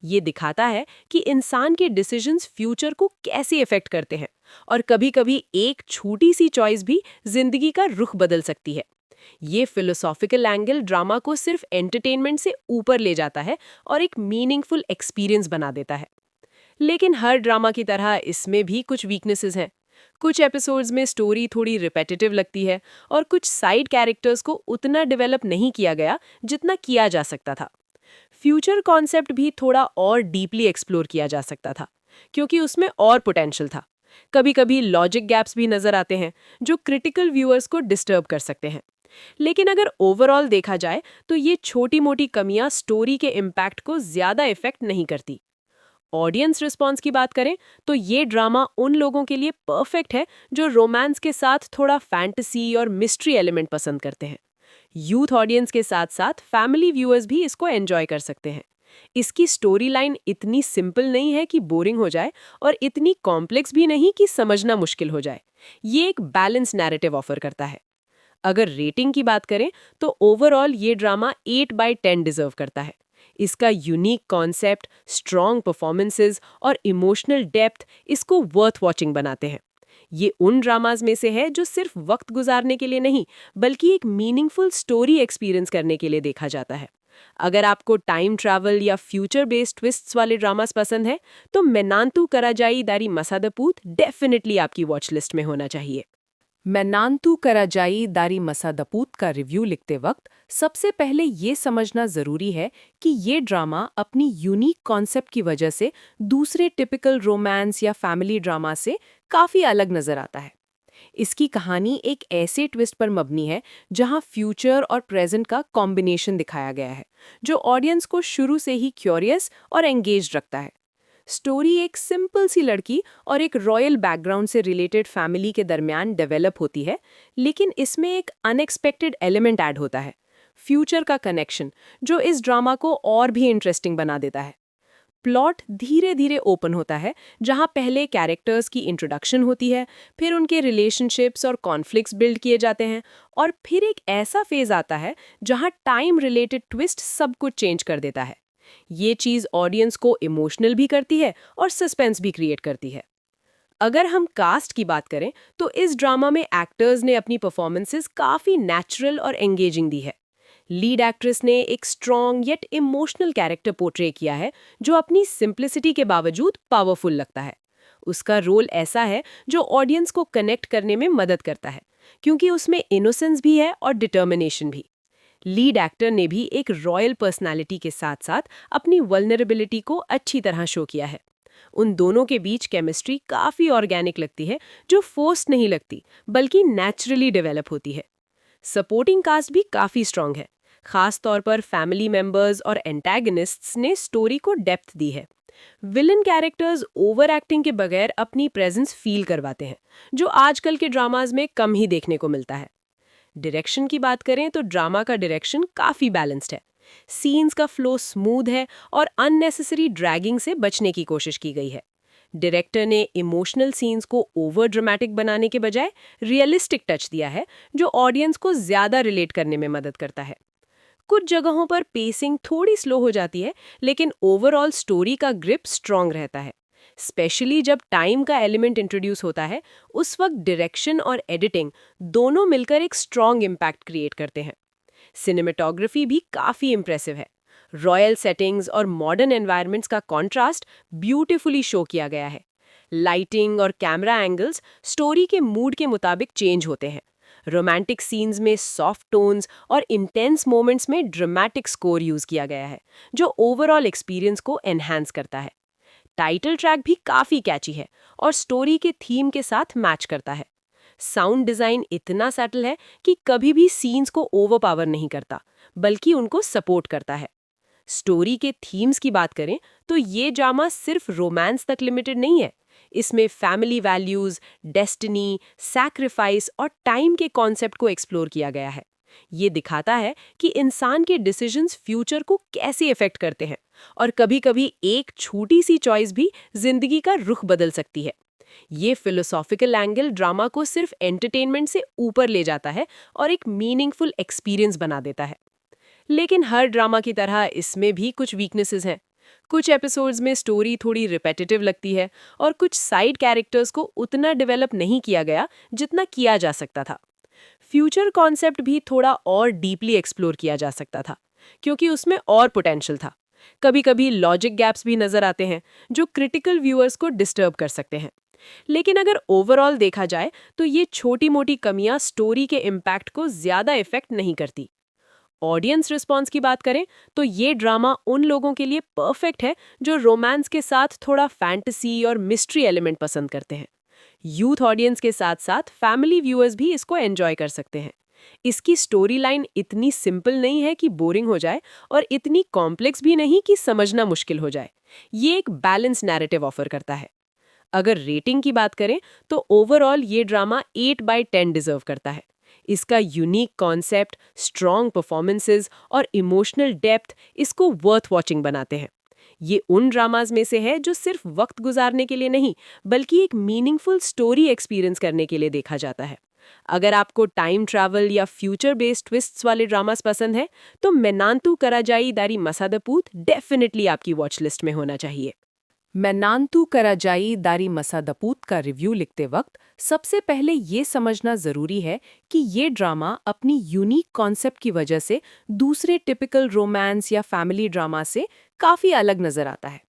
ये दिखाता है कि इंसान के डिसीजंस फ्यूचर को कैसे इफेक्ट करते हैं, और कभी-कभी एक छोटी सी चॉइस भी जिंदगी का रुख बदल सकती है। ये फिलोसॉफिकल एंगल ड्रामा को सिर्फ एंटरटेनमेंट से ऊपर ले जाता है और एक मीनिंगफुल एक्सपीरियंस बना देता है। लेकिन हर ड्रामा की तरह इसमें भी कुछ वीकनेसेस हैं। कुछ एपिसोड्स में स्टोरी थोड़ी रिपेटिटिव लगती है और कुछ साइड कैरेक्टर्स को उतना डेवलप नहीं किया गया जितना किया जा सकता था। फ्यूचर कॉन्सेप्ट भी थोड़ा और डीपली एक्सप्लोर किया जा सकता था, क्योंकि उसमें और पोटेंशियल था। कभी-कभी लॉजिक गैप्स भी नजर आते हैं, जो क्रिटिकल व्यूअर्स को डिस्टर्ब कर सकते हैं। लेकिन अगर ओवरऑल देखा जाए तो ये छोटी-मोटी कमियां स्टोरी के इम्पैक्ट को ज्यादा इफेक्ट नहीं करती। ऑडियंस रिस्पॉन्स की बात करें तो ये ड्रामा उन लोगों के लिए परफेक्ट है जो रोमांस के साथ थोड़ा फैंटेसी और मिस्ट्री एलिमेंट पसंद करते हैं। यूथ ऑडियंस के साथ साथ फैमिली व्यूअर्स भी इसको एंजॉय कर सकते हैं। इसकी स्टोरी लाइन इतनी सिंपल नहीं है कि बोरिंग हो जाए और इतनी कॉम्प्लेक्स भी नहीं कि समझना मुश्किल हो जाए। ये एक बैलेंस नैरेटिव ऑफर करता है। अगर रेटिंग की बात करें तो ओवरऑल ये ड्रामा 8/10 डिजर्व करता है। इसका यूनिक कॉन्सेप्ट, स्ट्रॉन्ग परफॉर्मेंसेस और इमोशनल डेप्थ इसको वर्थ वॉचिंग बनाते हैं। ये उन ड्रामाज में से है जो सिर्फ वक्त गुजारने के लिए नहीं बल्कि एक मीनिंगफुल स्टोरी एक्सपीरियंस करने के लिए देखा जाता है। अगर आपको टाइम ट्रैवल या फ्यूचर बेस्ड ट्विस्ट्स वाले ड्रामास पसंद है तो मेनांतु कराजाई दारी मसादपूत डेफिनेटली आपकी वॉच लिस्ट में होना चाहिए। मेनांतु कराजाई दारी मसादपूत का रिव्यू लिखते वक्त सबसे पहले ये समझना जरूरी है कि ये ड्रामा अपनी यूनिक कॉन्सेप्ट की वजह से दूसरे टिपिकल रोमांस या फैमिली ड्रामा से काफी अलग नजर आता है। इसकी कहानी एक ऐसे ट्विस्ट पर मबनी है जहां फ्यूचर और प्रेजेंट का कॉम्बिनेशन दिखाया गया है, जो ऑडियंस को शुरू से ही क्यूरियस और एंगेज्ड रखता है। स्टोरी एक सिंपल सी लड़की और एक रॉयल बैकग्राउंड से रिलेटेड फैमिली के दरमियान डेवलप होती है, लेकिन इसमें एक अनएक्सपेक्टेड एलिमेंट ऐड होता है, फ्यूचर का कनेक्शन, जो इस ड्रामा को और भी इंटरेस्टिंग बना देता है। प्लॉट धीरे धीरे ओपन होता है, जहां पहले कैरेक्टर्स की इंट्रोडक्शन होती है, फिर उनके रिलेशनशिप्स और कॉन्फ्लिक्ट्स बिल्ड किए जाते हैं, और फिर एक ऐसा फेज आता है जहां टाइम रिलेटेड ट्विस्ट सब कुछ चेंज कर देता है। ये चीज ऑडियंस को इमोशनल भी करती है और सस्पेंस भी क्रिएट करती है। अगर हम कास्ट की बात करें तो इस ड्रामा में एक्टर्स ने अपनी परफॉर्मेंसेस काफी नेचुरल और एंगेजिंग दी है। लीड एक्ट्रेस ने एक strong yet emotional character portray किया है, जो अपनी सिंप्लिसिटी के बावजूद पावरफुल लगता है। उसका रोल ऐसा है जो ऑडियंस को कनेक्ट करने में मदद करता है, क्योंकि उसमें इनोसेंस भी है और डिटर्मिनेशन भी। लीड एक्टर ने भी एक रॉयल पर्सनालिटी के साथ साथ अपनी वल्नरेबिलिटी को अच्छी तरह शो किया है। उन दोनों के बीच केमिस्ट्री काफी ऑर्गेनिक लगती है, जो फोर्स्ड नहीं लगती बल्कि नेचुरली डेवलप होती है। सपोर्टिंग कास्ट भी काफी स्ट्रांग है। खास तौर पर फैमिली मेंबर्स और एंटैगनिस्ट्स ने स्टोरी को डेप्थ दी है। विलन कैरेक्टर्स ओवर एक्टिंग के बगैर अपनी प्रेजेंस फील करवाते हैं, जो आजकल के ड्रामाज में कम ही देखने को मिलता है। डायरेक्शन की बात करें तो ड्रामा का डायरेक्शन काफी बैलेंस्ड है। सीन्स का फ्लो स्मूथ है और अननेसेसरी ड्रैगिंग से बचने की कोशिश की गई है। डायरेक्टर ने इमोशनल सीन्स को ओवर ड्रामेटिक बनाने के बजाय रियलिस्टिक टच दिया है, जो ऑडियंस को ज्यादा रिलेट करने में मदद करता है। कुछ जगहों पर पेसिंग थोड़ी स्लो हो जाती है, लेकिन ओवरऑल स्टोरी का ग्रिप स्ट्रांग रहता है। स्पेशली जब टाइम का एलिमेंट इंट्रोड्यूस होता है, उस वक्त डायरेक्शन और एडिटिंग दोनों मिलकर एक स्ट्रांग इम्पैक्ट क्रिएट करते हैं। सिनेमेटोग्राफी भी काफी इंप्रेसिव है। रॉयल सेटिंग्स और मॉडर्न एनवायरनमेंट्स का कॉन्ट्रास्ट ब्यूटीफुली शो किया गया है। लाइटिंग और कैमरा एंगल्स स्टोरी के मूड के मुताबिक चेंज होते हैं। रोमांटिक सीन्स में सॉफ्ट टोन्स और इंटेंस मोमेंट्स में ड्रामेटिक स्कोर यूज किया गया है, जो ओवरऑल एक्सपीरियंस को एनहांस करता है। टाइटल ट्रैक भी काफी कैची है और स्टोरी के थीम के साथ मैच करता है। साउंड डिजाइन इतना सटल है कि कभी भी सीन्स को ओवरपावर नहीं करता, बल्कि उनको सपोर्ट करता है। स्टोरी के थीम्स की बात करें तो ये ड्रामा सिर्फ रोमांस तक लिमिटेड नहीं है। इसमें फैमिली वैल्यूज, डेस्टिनी, सैक्रिफाइस और टाइम के कॉन्सेप्ट को एक्सप्लोर किया गया है। ये दिखाता है कि इंसान के डिसीजंस फ्यूचर को कैसे इफेक्ट करते हैं, और कभी-कभी एक छोटी सी चॉइस भी जिंदगी का रुख बदल सकती है। ये फिलोसॉफिकल एंगल ड्रामा को सिर्फ एंटरटेनमेंट से ऊपर ले जाता है और एक मीनिंगफुल एक्सपीरियंस बना देता है। लेकिन हर ड्रामा की तरह इसमें भी कुछ वीकनेसेस हैं। कुछ एपिसोड्स में स्टोरी थोड़ी रिपेटिटिव लगती है और कुछ साइड कैरेक्टर्स को उतना डेवलप नहीं किया गया जितना किया जा सकता था। फ्यूचर कॉन्सेप्ट भी थोड़ा और डीपली एक्सप्लोर किया जा सकता था, क्योंकि उसमें और पोटेंशियल था। कभी-कभी लॉजिक गैप्स भी नजर आते हैं, जो क्रिटिकल व्यूअर्स को डिस्टर्ब कर सकते हैं। लेकिन अगर ओवरऑल देखा जाए तो ये छोटी-मोटी कमियां स्टोरी के इम्पैक्ट को ज्यादा इफेक्ट नहीं करती। ऑडियंस रिस्पॉन्स की बात करें तो ये ड्रामा उन लोगों के लिए परफेक्ट है जो रोमांस के साथ थोड़ा फैंटेसी और मिस्ट्री एलिमेंट पसंद करते हैं। यूथ ऑडियंस के साथ साथ फैमिली व्यूअर्स भी इसको एंजॉय कर सकते हैं। इसकी स्टोरी लाइन इतनी सिंपल नहीं है कि बोरिंग हो जाए और इतनी कॉम्प्लेक्स भी नहीं कि समझना मुश्किल हो जाए। ये एक बैलेंस नैरेटिव ऑफर करता है। अगर रेटिंग की बात करें तो ओवरऑल ये ड्रामा 8/10 डिजर्व करता है। इसका यूनिक कॉन्सेप्ट, स्ट्रॉन्ग परफॉर्मेंसेस और इमोशनल डेप्थ इसको वर्थ वॉचिंग बनाते हैं। ये उन ड्रामाज में से है जो सिर्फ वक्त गुजारने के लिए नहीं, बल्कि एक मीनिंगफुल स्टोरी एक्सपीरियंस करने के लिए देखा जाता है। अगर आपको टाइम ट्रैवल या फ्यूचर बेस्ड ट्विस्ट्स वाले ड्रामास पसंद है, तो मेनांतु कराजाई दारी मसादपूत डेफिनेटली आपकी वॉच लिस्ट में होना चाहिए। मैनांतु कराजाई दारी मसादपूत का रिव्यू लिखते वक्त सबसे पहले ये समझना ज़रूरी है कि ये ड्रामा अपनी यूनिक कॉन्सेप्ट की वजह से दूसरे टिपिकल रोमांस या फैमिली ड्रामा से काफ़ी अलग नज़र आता है।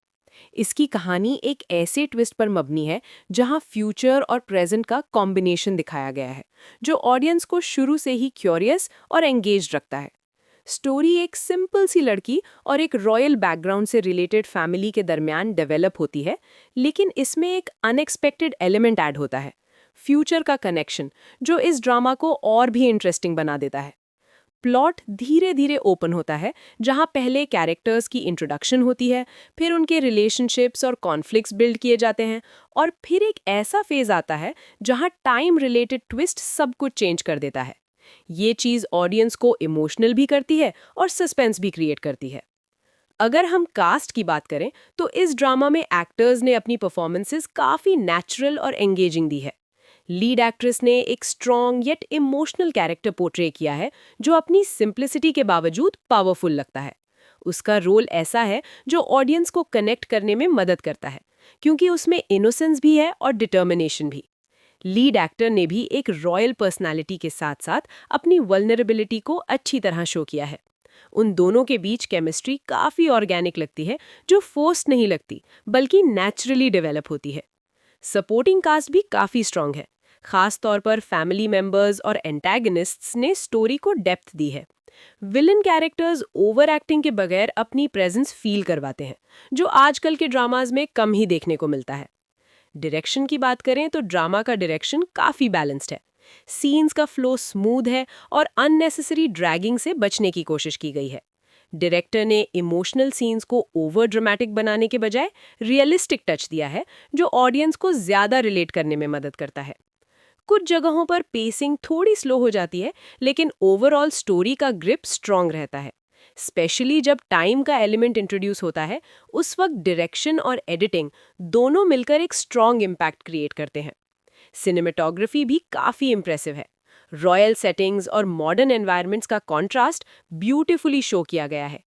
इसकी कहानी एक ऐसे ट्विस्ट पर मबनी है जहां फ्यूचर और प्रेजेंट का कॉम्बिनेशन दिखाया गया है, जो ऑडियंस को शुरू से ही क्यूरियस और एंगेज्ड रखता है। स्टोरी एक सिंपल सी लड़की और एक रॉयल बैकग्राउंड से रिलेटेड फैमिली के दरमियान डेवलप होती है, लेकिन इसमें एक अनएक्सपेक्टेड एलिमेंट ऐड होता है, फ्यूचर का कनेक्शन, जो इस ड्रामा को और भी इंटरेस्टिंग बना देता है। प्लॉट धीरे धीरे ओपन होता है, जहां पहले कैरेक्टर्स की इंट्रोडक्शन होती है, फिर उनके रिलेशनशिप्स और कॉन्फ्लिक्ट्स बिल्ड किए जाते हैं, और फिर एक ऐसा फेज आता है जहां टाइम रिलेटेड ट्विस्ट सब कुछ चेंज कर देता है। ये चीज़ ऑडियंस को इमोशनल भी करती है और सस्पेंस भी क्रिएट करती है। अगर हम कास्ट की बात करें तो इस ड्रामा में एक्टर्स ने अपनी परफॉर्मेंसेस काफ़ी नेचुरल और एंगेजिंग दी है। लीड एक्ट्रेस ने एक strong yet emotional character portray किया है, जो अपनी सिंप्लिसिटी के बावजूद पावरफुल लगता है। उसका रोल ऐसा है जो ऑडियंस को कनेक्ट करने में मदद करता है, क्योंकि उसमें इनोसेंस भी है और डिटर्मिनेशन भी। लीड एक्टर ने भी एक रॉयल पर्सनालिटी के साथ साथ अपनी वल्नरेबिलिटी को अच्छी तरह शो किया है। उन दोनों के बीच केमिस्ट्री काफ़ी ऑर्गेनिक लगती है, जो फोर्स्ड नहीं लगती, बल्कि नेचुरली डेवलप होती है। सपोर्टिंग कास्ट भी काफ़ी स्ट्रांग है। खास तौर पर फैमिली मेंबर्स और एंटैगनिस्ट्स ने स्टोरी को डेप्थ दी है। विलन कैरेक्टर्स ओवर एक्टिंग के बगैर अपनी प्रेजेंस फील करवाते हैं, जो आजकल के ड्रामाज में कम ही देखने को मिलता है। डायरेक्शन की बात करें तो ड्रामा का डायरेक्शन काफ़ी बैलेंस्ड है। सीन्स का फ्लो स्मूथ है और अननेसेसरी ड्रैगिंग से बचने की कोशिश की गई है। डायरेक्टर ने इमोशनल सीन्स को ओवर ड्रामेटिक बनाने के बजाय रियलिस्टिक टच दिया है, जो ऑडियंस को ज़्यादा रिलेट करने में मदद करता है। कुछ जगहों पर पेसिंग थोड़ी स्लो हो जाती है, लेकिन ओवरऑल स्टोरी का ग्रिप स्ट्रांग रहता है। स्पेशली जब टाइम का एलिमेंट इंट्रोड्यूस होता है, उस वक्त डायरेक्शन और एडिटिंग दोनों मिलकर एक स्ट्रांग इम्पैक्ट क्रिएट करते हैं। सिनेमेटोग्राफी भी काफ़ी इम्प्रेसिव है। रॉयल सेटिंग्स और मॉडर्न एनवायरनमेंट्स का कॉन्ट्रास्ट ब्यूटीफुली शो किया गया है।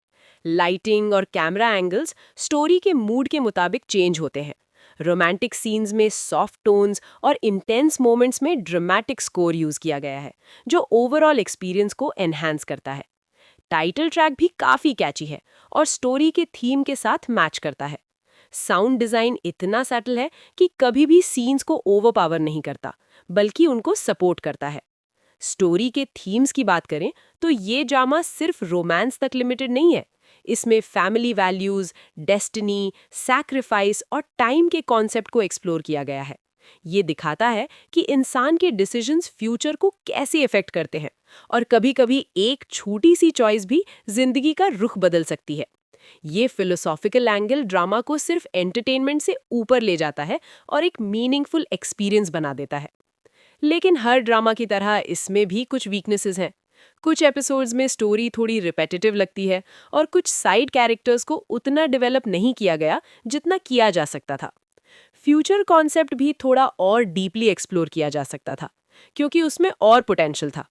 लाइटिंग और कैमरा एंगल्स स्टोरी के मूड के मुताबिक चेंज होते हैं। रोमांटिक सीन्स में सॉफ्ट टोन्स और इंटेंस मोमेंट्स में ड्रामेटिक स्कोर यूज किया गया है, जो ओवरऑल एक्सपीरियंस को एनहांस करता है। टाइटल ट्रैक भी काफ़ी कैची है और स्टोरी के थीम के साथ मैच करता है। साउंड डिज़ाइन इतना सटल है कि कभी भी सीन्स को ओवरपावर नहीं करता, बल्कि उनको सपोर्ट करता है। स्टोरी के थीम्स की बात करें तो ये ड्रामा सिर्फ रोमांस तक लिमिटेड नहीं है। इसमें फैमिली वैल्यूज, डेस्टिनी, सैक्रिफाइस और टाइम के कॉन्सेप्ट को एक्सप्लोर किया गया है। ये दिखाता है कि इंसान के डिसीजंस फ्यूचर को कैसे इफेक्ट करते हैं, और कभी-कभी एक छोटी सी चॉइस भी जिंदगी का रुख बदल सकती है। ये फिलोसॉफिकल एंगल ड्रामा को सिर्फ एंटरटेनमेंट से ऊपर ले जाता है और एक मीनिंगफुल एक्सपीरियंस बना देता है। लेकिन हर ड्रामा की तरह इसमें भी कुछ वीकनेसेस हैं। कुछ एपिसोड्स में स्टोरी थोड़ी रिपेटिटिव लगती है और कुछ साइड कैरेक्टर्स को उतना डेवलप नहीं किया गया जितना किया जा सकता था। फ्यूचर कॉन्सेप्ट भी थोड़ा और डीपली एक्सप्लोर किया जा सकता था, क्योंकि उसमें और पोटेंशियल था।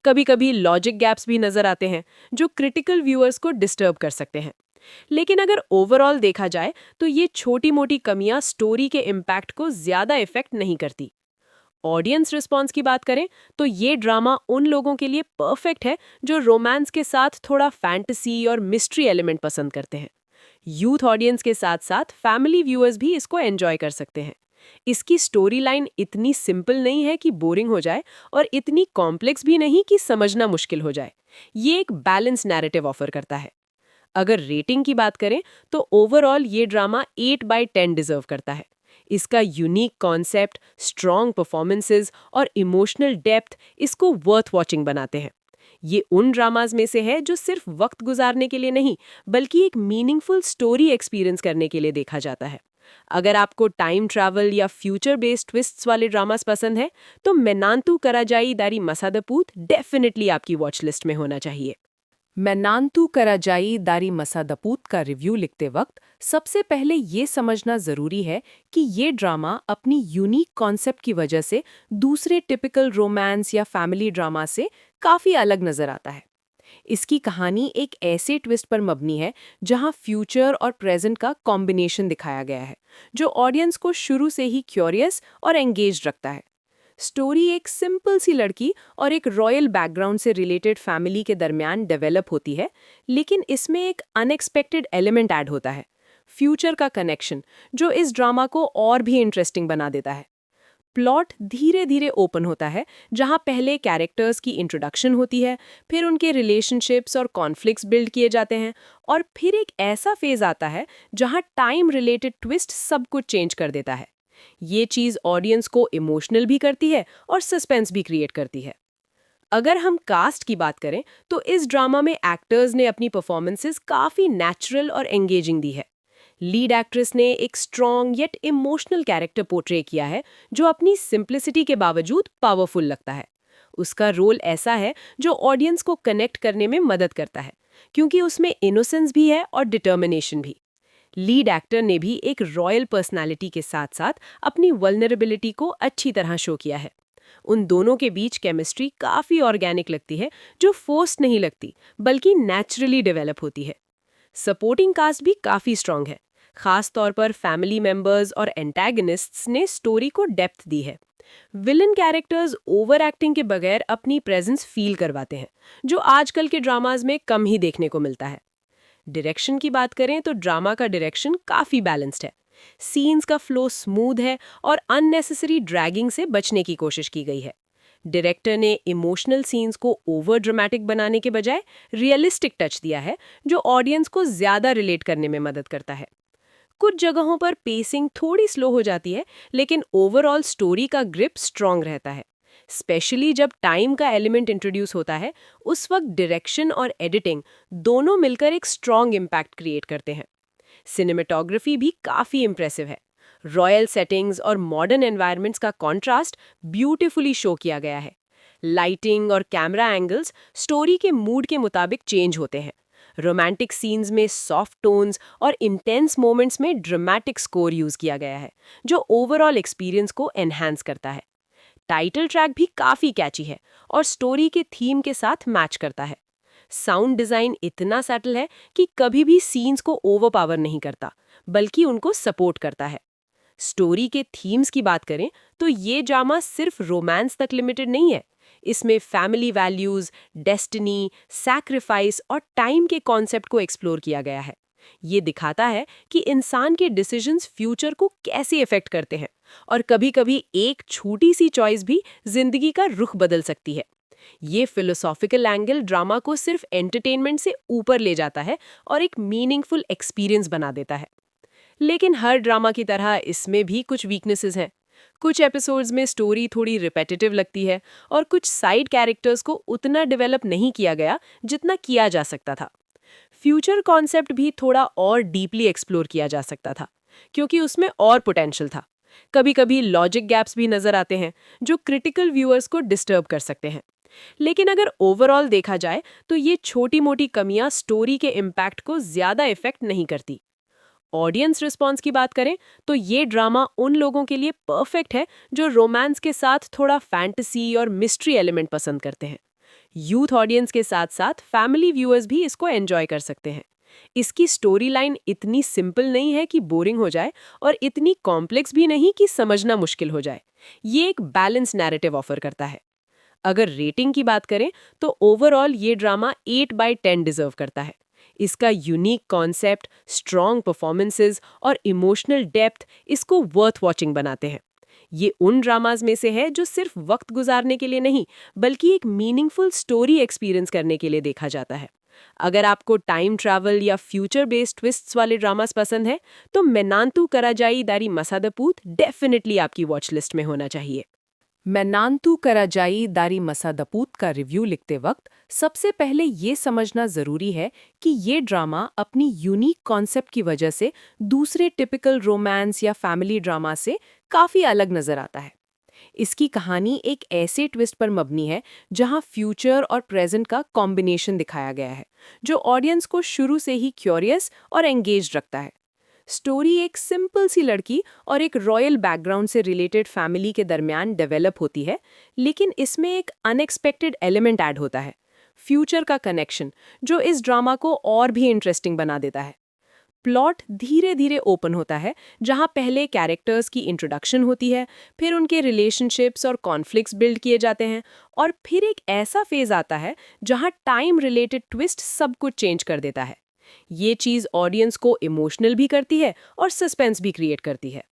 कभी-कभी लॉजिक गैप्स भी नजर आते हैं, जो क्रिटिकल व्यूअर्स को डिस्टर्ब कर सकते हैं। लेकिन अगर ओवरऑल देखा जाए तो ये छोटी-मोटी कमियां स्टोरी के इम्पैक्ट को ज्यादा इफेक्ट नहीं करती। ऑडियंस रिस्पॉन्स की बात करें तो ये ड्रामा उन लोगों के लिए परफेक्ट है जो रोमांस के साथ थोड़ा फैंटेसी और मिस्ट्री एलिमेंट पसंद करते हैं। यूथ ऑडियंस के साथ साथ फैमिली व्यूअर्स भी इसको एंजॉय कर सकते हैं। इसकी स्टोरी लाइन इतनी सिंपल नहीं है कि बोरिंग हो जाए और इतनी कॉम्प्लेक्स भी नहीं कि समझना मुश्किल हो जाए। ये एक बैलेंस नैरेटिव ऑफर करता है। अगर रेटिंग की बात करें तो ओवरऑल ये ड्रामा 8/10 डिजर्व करता है। इसका यूनिक कॉन्सेप्ट, स्ट्रॉन्ग परफॉर्मेंसेस और इमोशनल डेप्थ इसको वर्थ वॉचिंग बनाते हैं। ये उन ड्रामाज में से है जो सिर्फ वक्त गुजारने के लिए नहीं, बल्कि एक मीनिंगफुल स्टोरी एक्सपीरियंस करने के लिए देखा जाता है। अगर आपको टाइम ट्रैवल या फ्यूचर बेस्ड ट्विस्ट्स वाले ड्रामास पसंद है, तो मेनांतु कराजाई दारी मसादपूत डेफिनेटली आपकी वॉच लिस्ट में होना चाहिए। मेनांतु कराजाई दारी मसादपूत का रिव्यू लिखते वक्त सबसे पहले ये समझना ज़रूरी है कि ये ड्रामा अपनी यूनिक कॉन्सेप्ट की वजह से दूसरे टिपिकल रोमांस या फैमिली ड्रामा से काफ़ी अलग नज़र आता है। इसकी कहानी एक ऐसे ट्विस्ट पर मबनी है जहां फ्यूचर और प्रेजेंट का कॉम्बिनेशन दिखाया गया है, जो ऑडियंस को शुरू से ही क्यूरियस और एंगेज्ड रखता है। स्टोरी एक सिंपल सी लड़की और एक रॉयल बैकग्राउंड से रिलेटेड फैमिली के दरमियान डेवलप होती है, लेकिन इसमें एक अनएक्सपेक्टेड एलिमेंट ऐड होता है, फ्यूचर का कनेक्शन, जो इस ड्रामा को और भी इंटरेस्टिंग बना देता है। प्लॉट धीरे धीरे ओपन होता है, जहां पहले कैरेक्टर्स की इंट्रोडक्शन होती है, फिर उनके रिलेशनशिप्स और कॉन्फ्लिक्ट्स बिल्ड किए जाते हैं, और फिर एक ऐसा फेज आता है जहां टाइम रिलेटेड ट्विस्ट सब कुछ चेंज कर देता है। ये चीज़ ऑडियंस को इमोशनल भी करती है और सस्पेंस भी क्रिएट करती है। अगर हम कास्ट की बात करें, तो इस ड्रामा में एक्टर्स ने अपनी परफॉर्मेंसेस काफ़ी नेचुरल और एंगेजिंग दी है। लीड एक्ट्रेस ने एक strong yet emotional character portray किया है, जो अपनी सिंप्लिसिटी के बावजूद पावरफुल लगता है। उसका रोल ऐसा है जो ऑडियंस को कनेक्ट करने में मदद करता है, क्योंकि उसमें इनोसेंस भी है और डिटर्मिनेशन भी। लीड एक्टर ने भी एक रॉयल पर्सनालिटी के साथ साथ अपनी वल्नरेबिलिटी को अच्छी तरह शो किया है। उन दोनों के बीच केमिस्ट्री काफ़ी ऑर्गेनिक लगती है, जो फोर्स्ड नहीं लगती, बल्कि नेचुरली डेवलप होती है। सपोर्टिंग कास्ट भी काफ़ी स्ट्रांग है। खास तौर पर फैमिली मेंबर्स और एंटैगनिस्ट्स ने स्टोरी को डेप्थ दी है। विलन कैरेक्टर्स ओवर एक्टिंग के बगैर अपनी प्रेजेंस फील करवाते हैं, जो आजकल के ड्रामाज में कम ही देखने को मिलता है। डायरेक्शन की बात करें तो ड्रामा का डायरेक्शन काफ़ी बैलेंस्ड है। सीन्स का फ्लो स्मूथ है और अननेसेसरी ड्रैगिंग से बचने की कोशिश की गई है। डायरेक्टर ने इमोशनल सीन्स को ओवर ड्रामेटिक बनाने के बजाय रियलिस्टिक टच दिया है, जो ऑडियंस को ज़्यादा रिलेट करने में मदद करता है। कुछ जगहों पर पेसिंग थोड़ी स्लो हो जाती है, लेकिन ओवरऑल स्टोरी का ग्रिप स्ट्रांग रहता है। स्पेशली जब टाइम का एलिमेंट इंट्रोड्यूस होता है, उस वक्त डायरेक्शन और एडिटिंग दोनों मिलकर एक स्ट्रांग इम्पैक्ट क्रिएट करते हैं। सिनेमेटोग्राफी भी काफ़ी इम्प्रेसिव है। रॉयल सेटिंग्स और मॉडर्न एनवायरनमेंट्स का कॉन्ट्रास्ट ब्यूटीफुली शो किया गया है। लाइटिंग और कैमरा एंगल्स स्टोरी के मूड के मुताबिक चेंज होते हैं। रोमांटिक सीन्स में सॉफ्ट टोन्स और इंटेंस मोमेंट्स में ड्रामेटिक स्कोर यूज़ किया गया है, जो ओवरऑल एक्सपीरियंस को एनहांस करता है। टाइटल ट्रैक भी काफ़ी कैची है और स्टोरी के थीम के साथ मैच करता है। साउंड डिज़ाइन इतना सैटल है कि कभी भी सीन्स को ओवरपावर नहीं करता, बल्कि उनको सपोर्ट करता है। स्टोरी के थीम्स की बात करें तो ये ड्रामा सिर्फ रोमांस तक लिमिटेड नहीं है। इसमें फैमिली वैल्यूज़, डेस्टिनी, सैक्रिफाइस और टाइम के कॉन्सेप्ट को एक्सप्लोर किया गया है। ये दिखाता है कि इंसान के डिसीजंस फ्यूचर को कैसे इफेक्ट करते हैं, और कभी-कभी एक छोटी सी चॉइस भी जिंदगी का रुख बदल सकती है। ये फिलोसॉफिकल एंगल ड्रामा को सिर्फ एंटरटेनमेंट से ऊपर ले जाता है और एक मीनिंगफुल एक्सपीरियंस बना देता है। लेकिन हर ड्रामा की तरह इसमें भी कुछ वीकनेसेस हैं। कुछ एपिसोड्स में स्टोरी थोड़ी रिपेटिटिव लगती है और कुछ साइड कैरेक्टर्स को उतना डेवलप नहीं किया गया जितना किया जा सकता था। फ्यूचर कॉन्सेप्ट भी थोड़ा और डीपली एक्सप्लोर किया जा सकता था, क्योंकि उसमें और पोटेंशियल था। कभी-कभी लॉजिक गैप्स भी नजर आते हैं, जो क्रिटिकल व्यूअर्स को डिस्टर्ब कर सकते हैं। लेकिन अगर ओवरऑल देखा जाए तो ये छोटी-मोटी कमियां स्टोरी के इम्पैक्ट को ज्यादा इफेक्ट नहीं करती। ऑडियंस रिस्पॉन्स की बात करें तो ये ड्रामा उन लोगों के लिए परफेक्ट है जो रोमांस के साथ थोड़ा फैंटेसी और मिस्ट्री एलिमेंट पसंद करते हैं। यूथ ऑडियंस के साथ साथ फैमिली व्यूअर्स भी इसको एंजॉय कर सकते हैं। इसकी स्टोरी लाइन इतनी सिंपल नहीं है कि बोरिंग हो जाए, और इतनी कॉम्प्लेक्स भी नहीं कि समझना मुश्किल हो जाए। ये एक बैलेंस नैरेटिव ऑफर करता है। अगर रेटिंग की बात करें तो ओवरऑल ये ड्रामा 8/10 डिजर्व करता है। इसका यूनिक कॉन्सेप्ट, स्ट्रॉन्ग परफॉर्मेंसेस और इमोशनल डेप्थ इसको वर्थ वॉचिंग बनाते हैं। ये उन ड्रामाज में से है जो सिर्फ वक्त गुजारने के लिए नहीं, बल्कि एक मीनिंगफुल स्टोरी एक्सपीरियंस करने के लिए देखा जाता है। अगर आपको टाइम ट्रैवल या फ्यूचर बेस्ड ट्विस्ट्स वाले ड्रामास पसंद है तो मेनांतु कराजाई दारी मसादपूत डेफिनेटली आपकी वॉच लिस्ट में होना चाहिए। मेनांतु कराजाई दारी मसादपूत का रिव्यू लिखते वक्त सबसे पहले ये समझना ज़रूरी है कि ये ड्रामा अपनी यूनिक कॉन्सेप्ट की वजह से दूसरे टिपिकल रोमांस या फैमिली ड्रामा से काफ़ी अलग नज़र आता है। इसकी कहानी एक ऐसे ट्विस्ट पर मबनी है जहां फ्यूचर और प्रेजेंट का कॉम्बिनेशन दिखाया गया है, जो ऑडियंस को शुरू से ही क्यूरियस और एंगेज्ड रखता है। स्टोरी एक सिंपल सी लड़की और एक रॉयल बैकग्राउंड से रिलेटेड फैमिली के दरमियान डेवलप होती है, लेकिन इसमें एक अनएक्सपेक्टेड एलिमेंट ऐड होता है, फ्यूचर का कनेक्शन, जो इस ड्रामा को और भी इंटरेस्टिंग बना देता है। प्लॉट धीरे धीरे ओपन होता है, जहां पहले कैरेक्टर्स की इंट्रोडक्शन होती है, फिर उनके रिलेशनशिप्स और कॉन्फ्लिक्ट्स बिल्ड किए जाते हैं, और फिर एक ऐसा फेज आता है जहां टाइम रिलेटेड ट्विस्ट सब कुछ चेंज कर देता है। ये चीज़ ऑडियंस को इमोशनल भी करती है और सस्पेंस भी क्रिएट करती है।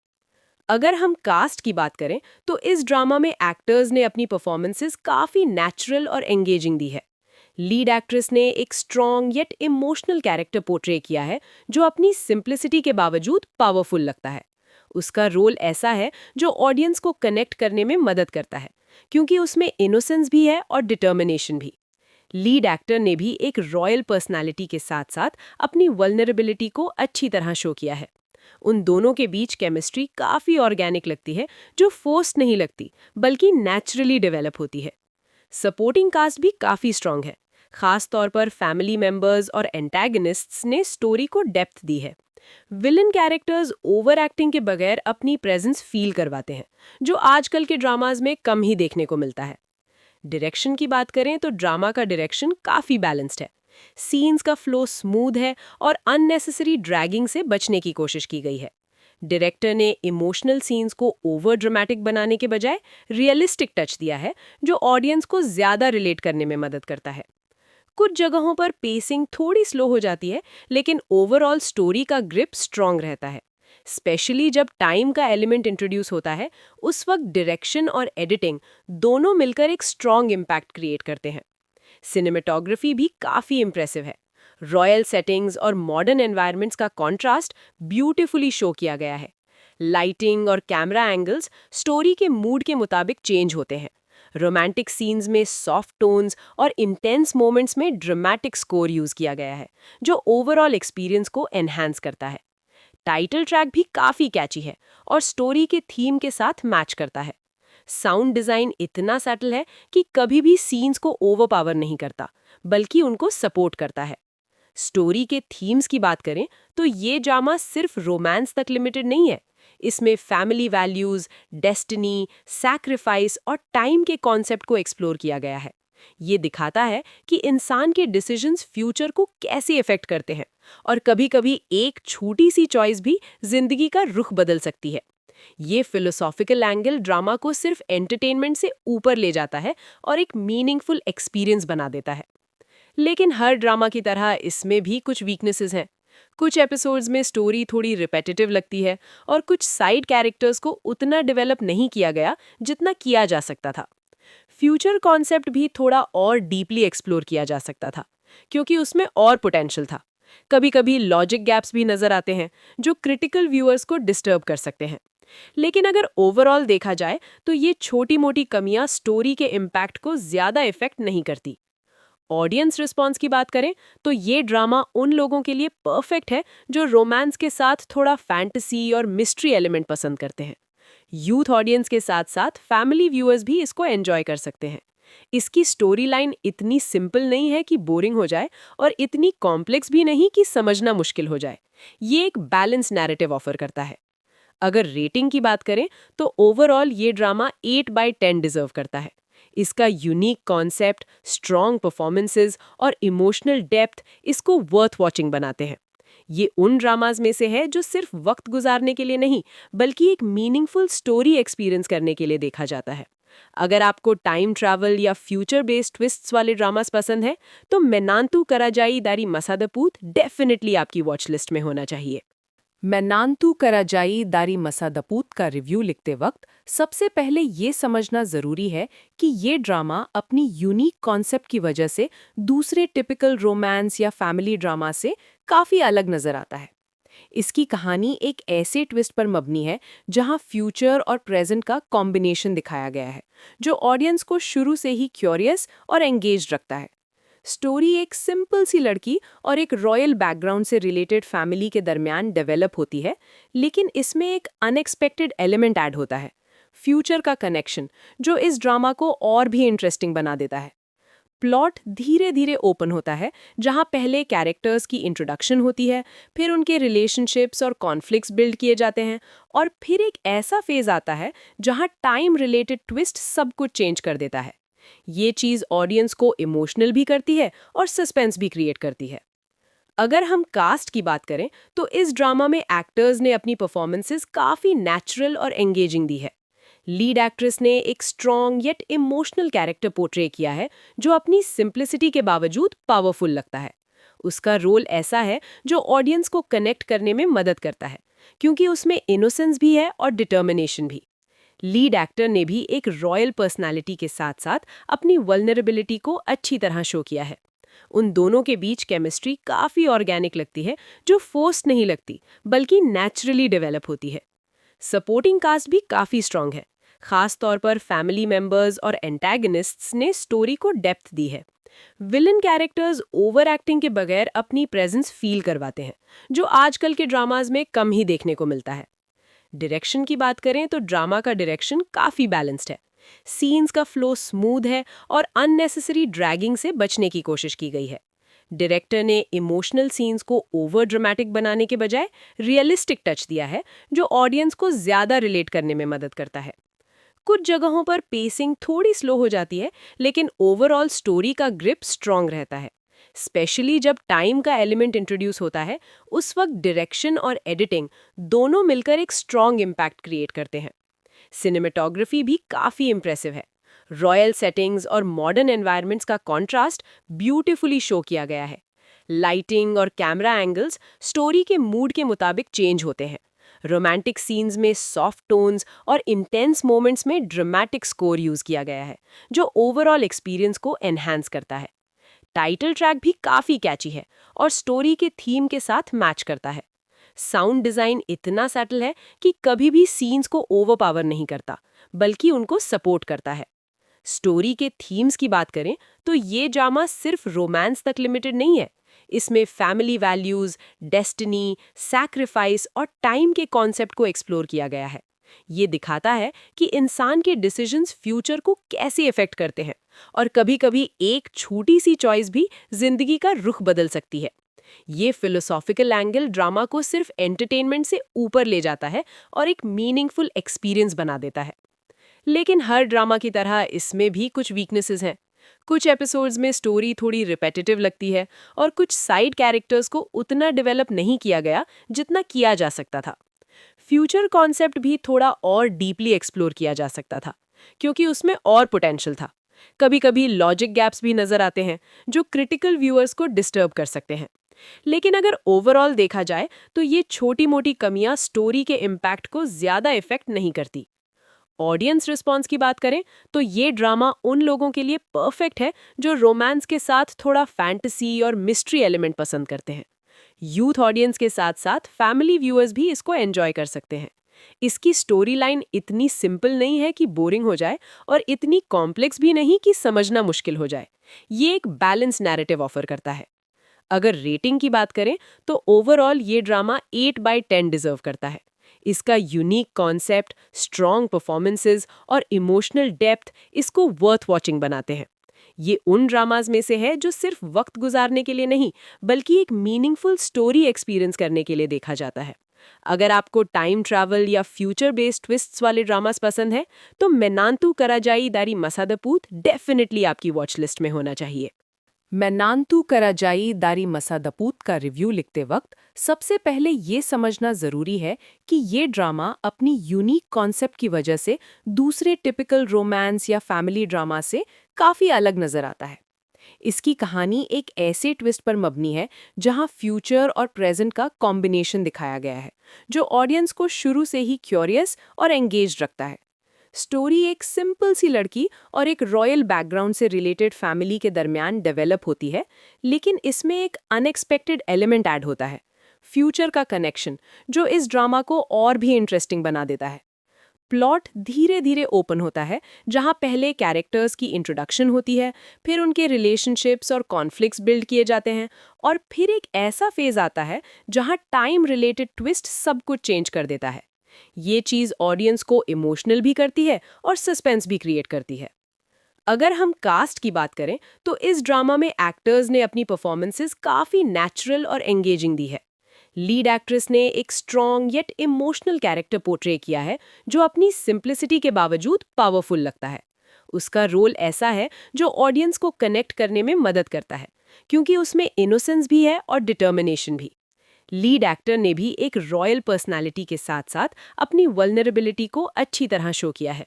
अगर हम कास्ट की बात करें तो इस ड्रामा में एक्टर्स ने अपनी परफॉर्मेंसेस काफ़ी नेचुरल और एंगेजिंग दी है। लीड एक्ट्रेस ने एक strong yet emotional character portray किया है, जो अपनी सिंप्लिसिटी के बावजूद पावरफुल लगता है। उसका रोल ऐसा है जो ऑडियंस को कनेक्ट करने में मदद करता है, क्योंकि उसमें इनोसेंस भी है और डिटर्मिनेशन भी। लीड एक्टर ने भी एक रॉयल पर्सनालिटी के साथ साथ अपनी वल्नरेबिलिटी को अच्छी तरह शो किया है। उन दोनों के बीच केमिस्ट्री काफ़ी ऑर्गेनिक लगती है, जो फोर्स नहीं लगती बल्कि नेचुरली डेवलप होती है। सपोर्टिंग कास्ट भी काफ़ी स्ट्रांग है। खास तौर पर फैमिली मेंबर्स और एंटैगनिस्ट्स ने स्टोरी को डेप्थ दी है। विलन कैरेक्टर्स ओवर एक्टिंग के बगैर अपनी प्रेजेंस फील करवाते हैं, जो आजकल के ड्रामाज में कम ही देखने को मिलता है। डायरेक्शन की बात करें तो ड्रामा का डायरेक्शन काफ़ी बैलेंस्ड है। सीन्स का फ्लो स्मूथ है और अननेसेसरी ड्रैगिंग से बचने की कोशिश की गई है। डायरेक्टर ने इमोशनल सीन्स को ओवर ड्रामेटिक बनाने के बजाय रियलिस्टिक टच दिया है, जो ऑडियंस को ज़्यादा रिलेट करने में मदद करता है। कुछ जगहों पर पेसिंग थोड़ी स्लो हो जाती है, लेकिन ओवरऑल स्टोरी का ग्रिप स्ट्रांग रहता है। स्पेशली जब टाइम का एलिमेंट इंट्रोड्यूस होता है, उस वक्त डायरेक्शन और एडिटिंग दोनों मिलकर एक स्ट्रांग इम्पैक्ट क्रिएट करते हैं। सिनेमेटोग्राफी भी काफ़ी इम्प्रेसिव है। रॉयल सेटिंग्स और मॉडर्न एनवायरनमेंट्स का कॉन्ट्रास्ट ब्यूटीफुली शो किया गया है। लाइटिंग और कैमरा एंगल्स स्टोरी के मूड के मुताबिक चेंज होते हैं। रोमांटिक सीन्स में सॉफ्ट टोन्स और इंटेंस मोमेंट्स में ड्रामेटिक स्कोर यूज किया गया है, जो ओवरऑल एक्सपीरियंस को एनहांस करता है। टाइटल ट्रैक भी काफ़ी कैची है और स्टोरी के थीम के साथ मैच करता है। साउंड डिज़ाइन इतना सटल है कि कभी भी सीन्स को ओवरपावर नहीं करता, बल्कि उनको सपोर्ट करता है। स्टोरी के थीम्स की बात करें तो ये ड्रामा सिर्फ रोमांस तक लिमिटेड नहीं है। इसमें फैमिली वैल्यूज, डेस्टिनी, सैक्रिफाइस और टाइम के कॉन्सेप्ट को एक्सप्लोर किया गया है। ये दिखाता है कि इंसान के डिसीजंस फ्यूचर को कैसे इफेक्ट करते हैं, और कभी-कभी एक छोटी सी चॉइस भी जिंदगी का रुख बदल सकती है। ये फिलोसॉफिकल एंगल ड्रामा को सिर्फ एंटरटेनमेंट से ऊपर ले जाता है और एक मीनिंगफुल एक्सपीरियंस बना देता है। लेकिन हर ड्रामा की तरह इसमें भी कुछ वीकनेसेस हैं। कुछ एपिसोड्स में स्टोरी थोड़ी रिपेटिटिव लगती है और कुछ साइड कैरेक्टर्स को उतना डेवलप नहीं किया गया जितना किया जा सकता था। फ्यूचर कॉन्सेप्ट भी थोड़ा और डीपली एक्सप्लोर किया जा सकता था, क्योंकि उसमें और पोटेंशियल था। कभी-कभी लॉजिक गैप्स भी नजर आते हैं, जो क्रिटिकल व्यूअर्स को डिस्टर्ब कर सकते हैं। लेकिन अगर ओवरऑल देखा जाए तो ये छोटी-मोटी कमियां स्टोरी के इम्पैक्ट को ज्यादा इफेक्ट नहीं करती। ऑडियंस रिस्पॉन्स की बात करें तो ये ड्रामा उन लोगों के लिए परफेक्ट है जो रोमांस के साथ थोड़ा फैंटेसी और मिस्ट्री एलिमेंट पसंद करते हैं। यूथ ऑडियंस के साथ साथ फैमिली व्यूअर्स भी इसको एंजॉय कर सकते हैं। इसकी स्टोरी लाइन इतनी सिंपल नहीं है कि बोरिंग हो जाए, और इतनी कॉम्प्लेक्स भी नहीं कि समझना मुश्किल हो जाए। ये एक बैलेंस नैरेटिव ऑफर करता है। अगर रेटिंग की बात करें तो ओवरऑल ये ड्रामा 8/10 डिजर्व करता है। इसका यूनिक कॉन्सेप्ट, स्ट्रॉन्ग परफॉर्मेंसेस और इमोशनल डेप्थ इसको वर्थ वॉचिंग बनाते हैं। ये उन ड्रामाज में से है जो सिर्फ वक्त गुजारने के लिए नहीं, बल्कि एक मीनिंगफुल स्टोरी एक्सपीरियंस करने के लिए देखा जाता है। अगर आपको टाइम ट्रैवल या फ्यूचर बेस्ड ट्विस्ट्स वाले ड्रामास पसंद है तो मेनांतु कराजाई दारी मसादपूत डेफिनेटली आपकी वॉच लिस्ट में होना चाहिए। मैनांतु कराजाई दारी मसादपूत का रिव्यू लिखते वक्त सबसे पहले ये समझना ज़रूरी है कि ये ड्रामा अपनी यूनिक कॉन्सेप्ट की वजह से दूसरे टिपिकल रोमांस या फैमिली ड्रामा से काफ़ी अलग नज़र आता है। इसकी कहानी एक ऐसे ट्विस्ट पर मबनी है जहां फ्यूचर और प्रेजेंट का कॉम्बिनेशन दिखाया गया है, जो ऑडियंस को शुरू से ही क्यूरियस और एंगेज्ड रखता है। स्टोरी एक सिंपल सी लड़की और एक रॉयल बैकग्राउंड से रिलेटेड फैमिली के दरमियान डेवलप होती है, लेकिन इसमें एक अनएक्सपेक्टेड एलिमेंट ऐड होता है, फ्यूचर का कनेक्शन, जो इस ड्रामा को और भी इंटरेस्टिंग बना देता है। प्लॉट धीरे धीरे ओपन होता है, जहां पहले कैरेक्टर्स की इंट्रोडक्शन होती है, फिर उनके रिलेशनशिप्स और कॉन्फ्लिक्ट्स बिल्ड किए जाते हैं, और फिर एक ऐसा फेज आता है जहां टाइम रिलेटेड ट्विस्ट सब कुछ चेंज कर देता है। ये चीज़ ऑडियंस को इमोशनल भी करती है और सस्पेंस भी क्रिएट करती है। अगर हम कास्ट की बात करें तो इस ड्रामा में एक्टर्स ने अपनी परफॉर्मेंसेस काफ़ी नेचुरल और एंगेजिंग दी है। लीड एक्ट्रेस ने एक strong yet emotional character portray किया है, जो अपनी सिंप्लिसिटी के बावजूद पावरफुल लगता है। उसका रोल ऐसा है जो ऑडियंस को कनेक्ट करने में मदद करता है, क्योंकि उसमें इनोसेंस भी है और डिटर्मिनेशन भी। लीड एक्टर ने भी एक रॉयल पर्सनालिटी के साथ साथ अपनी वल्नरेबिलिटी को अच्छी तरह शो किया है। उन दोनों के बीच केमिस्ट्री काफ़ी ऑर्गेनिक लगती है, जो फोर्स नहीं लगती बल्कि नेचुरली डेवलप होती है। सपोर्टिंग कास्ट भी काफ़ी स्ट्रांग है। खास तौर पर फैमिली मेंबर्स और एंटैगनिस्ट्स ने स्टोरी को डेप्थ दी है। विलन कैरेक्टर्स ओवर एक्टिंग के बगैर अपनी प्रेजेंस फील करवाते हैं, जो आजकल के ड्रामाज में कम ही देखने को मिलता है। डायरेक्शन की बात करें तो ड्रामा का डायरेक्शन काफ़ी बैलेंस्ड है। सीन्स का फ्लो स्मूथ है और अननेसेसरी ड्रैगिंग से बचने की कोशिश की गई है। डायरेक्टर ने इमोशनल सीन्स को ओवर ड्रामेटिक बनाने के बजाय रियलिस्टिक टच दिया है, जो ऑडियंस को ज़्यादा रिलेट करने में मदद करता है। कुछ जगहों पर पेसिंग थोड़ी स्लो हो जाती है, लेकिन ओवरऑल स्टोरी का ग्रिप स्ट्रांग रहता है। स्पेशली जब टाइम का एलिमेंट इंट्रोड्यूस होता है, उस वक्त डायरेक्शन और एडिटिंग दोनों मिलकर एक स्ट्रांग इम्पैक्ट क्रिएट करते हैं। सिनेमेटोग्राफी भी काफ़ी इम्प्रेसिव है। रॉयल सेटिंग्स और मॉडर्न एनवायरनमेंट्स का कॉन्ट्रास्ट ब्यूटीफुली शो किया गया है। लाइटिंग और कैमरा एंगल्स स्टोरी के मूड के मुताबिक चेंज होते हैं। रोमांटिक सीन्स में सॉफ्ट टोन्स और इंटेंस मोमेंट्स में ड्रामेटिक स्कोर यूज किया गया है, जो ओवरऑल एक्सपीरियंस को एनहांस करता है। टाइटल ट्रैक भी काफ़ी कैची है और स्टोरी के थीम के साथ मैच करता है। साउंड डिज़ाइन इतना सैटल है कि कभी भी सीन्स को ओवरपावर नहीं करता, बल्कि उनको सपोर्ट करता है। स्टोरी के थीम्स की बात करें तो ये ड्रामा सिर्फ रोमांस तक लिमिटेड नहीं है। इसमें फैमिली वैल्यूज, डेस्टिनी, सैक्रिफाइस और टाइम के कॉन्सेप्ट को एक्सप्लोर किया गया है। ये दिखाता है कि इंसान के डिसीजंस फ्यूचर को कैसे इफेक्ट करते हैं, और कभी-कभी एक छोटी सी चॉइस भी जिंदगी का रुख बदल सकती है। ये फिलोसॉफिकल एंगल ड्रामा को सिर्फ एंटरटेनमेंट से ऊपर ले जाता है और एक मीनिंगफुल एक्सपीरियंस बना देता है। लेकिन हर ड्रामा की तरह इसमें भी कुछ वीकनेसेस हैं। कुछ एपिसोड्स में स्टोरी थोड़ी रिपेटिटिव लगती है और कुछ साइड कैरेक्टर्स को उतना डेवलप नहीं किया गया जितना किया जा सकता था। फ्यूचर कॉन्सेप्ट भी थोड़ा और डीपली एक्सप्लोर किया जा सकता था, क्योंकि उसमें और पोटेंशियल था। कभी-कभी लॉजिक गैप्स भी नजर आते हैं, जो क्रिटिकल व्यूअर्स को डिस्टर्ब कर सकते हैं। लेकिन अगर ओवरऑल देखा जाए तो ये छोटी-मोटी कमियां स्टोरी के इम्पैक्ट को ज्यादा इफेक्ट नहीं करती। ऑडियंस रिस्पॉन्स की बात करें तो ये ड्रामा उन लोगों के लिए परफेक्ट है जो रोमांस के साथ थोड़ा फैंटेसी और मिस्ट्री एलिमेंट पसंद करते हैं। यूथ ऑडियंस के साथ साथ फैमिली व्यूअर्स भी इसको एंजॉय कर सकते हैं। इसकी स्टोरी लाइन इतनी सिंपल नहीं है कि बोरिंग हो जाए, और इतनी कॉम्प्लेक्स भी नहीं कि समझना मुश्किल हो जाए। ये एक बैलेंस नैरेटिव ऑफर करता है। अगर रेटिंग की बात करें तो ओवरऑल ये ड्रामा 8/10 डिजर्व करता है। इसका यूनिक कॉन्सेप्ट, स्ट्रॉन्ग परफॉर्मेंसेस और इमोशनल डेप्थ इसको वर्थ वॉचिंग बनाते हैं। ये उन ड्रामाज में से है जो सिर्फ वक्त गुजारने के लिए नहीं, बल्कि एक मीनिंगफुल स्टोरी एक्सपीरियंस करने के लिए देखा जाता है। अगर आपको टाइम ट्रैवल या फ्यूचर बेस्ड ट्विस्ट्स वाले ड्रामास पसंद है, तो मेनांतु कराजाई दारी मसादपूत डेफिनेटली आपकी वॉच लिस्ट में होना चाहिए। मैनांतु कराजाई दारी मसादपूत का रिव्यू लिखते वक्त सबसे पहले ये समझना ज़रूरी है कि ये ड्रामा अपनी यूनिक कॉन्सेप्ट की वजह से दूसरे टिपिकल रोमांस या फैमिली ड्रामा से काफ़ी अलग नज़र आता है। इसकी कहानी एक ऐसे ट्विस्ट पर मबनी है जहां फ्यूचर और प्रेजेंट का कॉम्बिनेशन दिखाया गया है, जो ऑडियंस को शुरू से ही क्यूरियस और एंगेज रखता है। स्टोरी एक सिंपल सी लड़की और एक रॉयल बैकग्राउंड से रिलेटेड फैमिली के दरमियान डेवलप होती है, लेकिन इसमें एक अनएक्सपेक्टेड एलिमेंट ऐड होता है, फ्यूचर का कनेक्शन, जो इस ड्रामा को और भी इंटरेस्टिंग बना देता है। प्लॉट धीरे धीरे ओपन होता है, जहां पहले कैरेक्टर्स की इंट्रोडक्शन होती है, फिर उनके रिलेशनशिप्स और कॉन्फ्लिक्ट्स बिल्ड किए जाते हैं, और फिर एक ऐसा फेज आता है जहां टाइम रिलेटेड ट्विस्ट सब कुछ चेंज कर देता है। ये चीज़ ऑडियंस को इमोशनल भी करती है और सस्पेंस भी क्रिएट करती है। अगर हम कास्ट की बात करें तो इस ड्रामा में एक्टर्स ने अपनी परफॉर्मेंसेस काफ़ी नेचुरल और एंगेजिंग दी है। लीड एक्ट्रेस ने एक strong yet emotional character portray किया है, जो अपनी सिंप्लिसिटी के बावजूद पावरफुल लगता है। उसका रोल ऐसा है जो ऑडियंस को कनेक्ट करने में मदद करता है, क्योंकि उसमें इनोसेंस भी है और डिटर्मिनेशन भी। लीड एक्टर ने भी एक रॉयल पर्सनालिटी के साथ साथ अपनी वल्नरेबिलिटी को अच्छी तरह शो किया है।